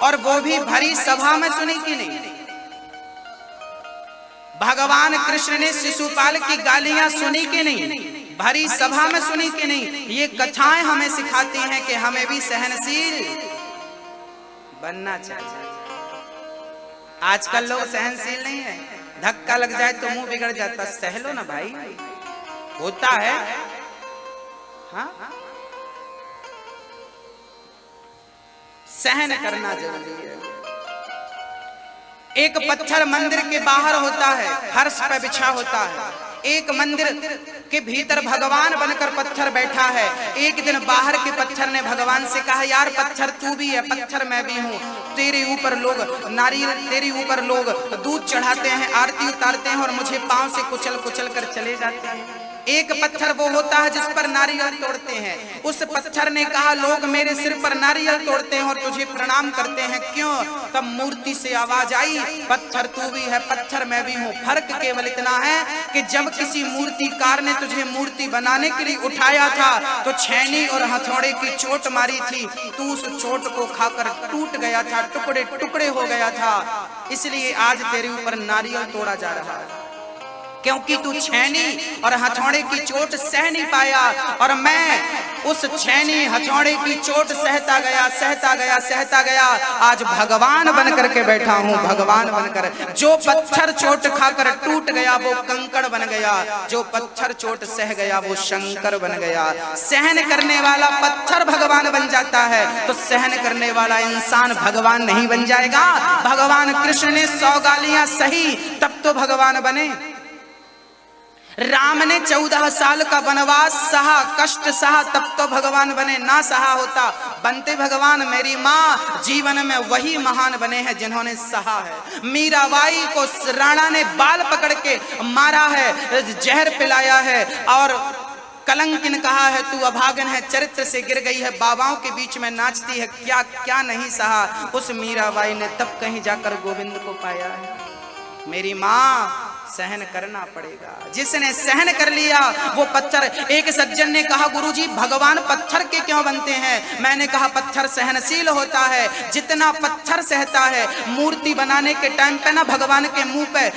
और वो भी भरी सभा में सुनी कि नहीं? भगवान कृष्ण ने शिशुपाल की गालियां सुनी कि नहीं? भरी सभा में सुनी कि नहीं? ये कथाएं हमें सिखाती हैं कि हमें भी सहनशील बनना चाहिए। आजकल लोग सहनशील नहीं है, धक्का लग जाए तो मुंह बिगड़ जाता। सह लो ना भाई, होता है। हाँ, सहन करना जरूरी है। एक पत्थर मंदिर के बाहर होता है, फर्श पर बिछा होता है। एक मंदिर के भीतर भगवान बनकर पत्थर बैठा है। एक दिन बाहर के पत्थर ने भगवान से कहा, यार पत्थर तू भी है, पत्थर मैं भी हूँ, तेरे ऊपर लोग नारियल, तेरे ऊपर लोग दूध चढ़ाते हैं, आरती उतारते हैं और मुझे पांव से कुचल कुचल कर चले जाते हैं। एक पत्थर वो होता है जिस पर नारियल तोड़ते हैं। उस पत्थर ने कहा, लोग मेरे सिर पर नारियल तोड़ते हैं और तुझे प्रणाम करते हैं, क्यों? तब मूर्ति से आवाज आई, पत्थर तू भी है, पत्थर मैं भी हूँ। फर्क केवल इतना है कि जब किसी मूर्तिकार ने तुझे मूर्ति बनाने के लिए उठाया था तो छेनी और हथौड़े की चोट मारी थी, तू उस चोट को खाकर टूट गया था, टुकड़े टुकड़े हो गया था, इसलिए आज तेरे ऊपर नारियल तोड़ा जा रहा है, क्योंकि तू छेनी और हथौड़े की चोट सह नहीं पाया। और मैं उस छेनी हथौड़े की चोट सहता गया, सहता गया, सहता गया, आज भगवान बन करके बैठा हूँ, भगवान बनकर। जो पत्थर चोट खाकर टूट गया वो कंकड़ बन गया, जो पत्थर चोट सह गया वो शंकर बन गया। सहन करने वाला पत्थर भगवान बन जाता है, तो सहन करने वाला इंसान भगवान नहीं बन जाएगा? भगवान कृष्ण ने 100 गालियां सही तब तो भगवान बने। राम ने 14 साल का वनवास सहा, कष्ट सहा, तब तो भगवान बने। ना सहा होता बनते भगवान। मेरी माँ जीवन में वही महान बने हैं जिन्होंने सहा है। मीराबाई को राणा ने बाल पकड़ के मारा है, जहर पिलाया है और कलंकिन कहा है, तू अभागन है, चरित्र से गिर गई है, बाबाओं के बीच में नाचती है, क्या क्या नहीं सहा। उस मीराबाई ने तब कहीं जाकर गोविंद को पाया है। मेरी माँ सहन करना पड़ेगा। जिसने सहन कर लिया वो पत्थर। एक सज्जन ने कहा, गुरुजी भगवान पत्थर के क्यों बनते हैं? मैंने कहा, पत्थर सहनशील होता है। जितना पत्थर सहता है, मूर्ति बनाने के टाइम पे ना भगवान के मुंह पे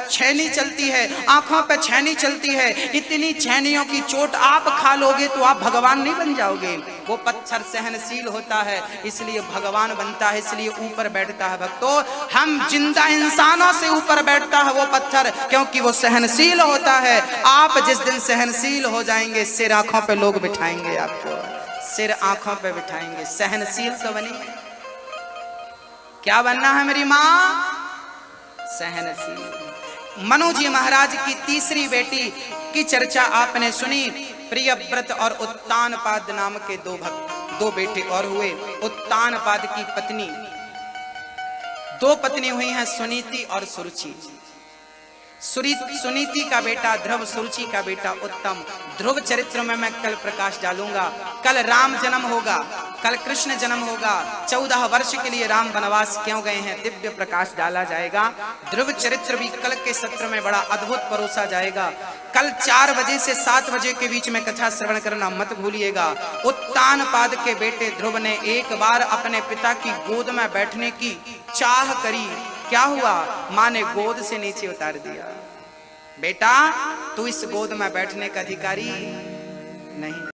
छेनी चलती है, आंखों पे छेनी चलती है, इतनी छेनियों की चोट आप खा लोगे तो आप भगवान नहीं बन जाओगे। वो पत्थर सहनशील होता है, इसलिए भगवान बनता है, इसलिए ऊपर बैठता है। भक्तों, हम जिंदा इंसानों से ऊपर बैठता है वो पत्थर, क्योंकि वो सहनशील होता है। आप जिस दिन सहनशील हो जाएंगे, सिर आंखों पे लोग बिठाएंगे, आपको सिर आंखों पे बिठाएंगे। सहनशील तो बनिए। क्या बनना है मेरी माँ? सहनशील। मनु जी महाराज की तीसरी बेटी की चर्चा आपने सुनी। प्रियव्रत और उत्तानपाद नाम के दो बेटे और हुए। उत्तानपाद की पत्नी, 2 पत्नी हुई हैं, सुनीति और सुरुचि। सुनीति का बेटा ध्रुव, सुरुचि का बेटा उत्तम। ध्रुव चरित्र में मैं कल प्रकाश डालूंगा। कल राम जन्म होगा, कल कृष्ण जन्म होगा। 14 वर्ष के लिए राम वनवास क्यों गए हैं, दिव्य प्रकाश डाला जाएगा। ध्रुव चरित्र भी कल के सत्र में बड़ा अद्भुत परोसा जाएगा। कल 4 बजे से 7 बजे के बीच में कथा श्रवण करना मत भूलिएगा। उत्तानपाद के बेटे ध्रुव ने एक बार अपने पिता की गोद में बैठने की चाह करी। क्या हुआ? माँ ने गोद से नीचे उतार दिया। बेटा, तू इस गोद में बैठने का अधिकारी नहीं।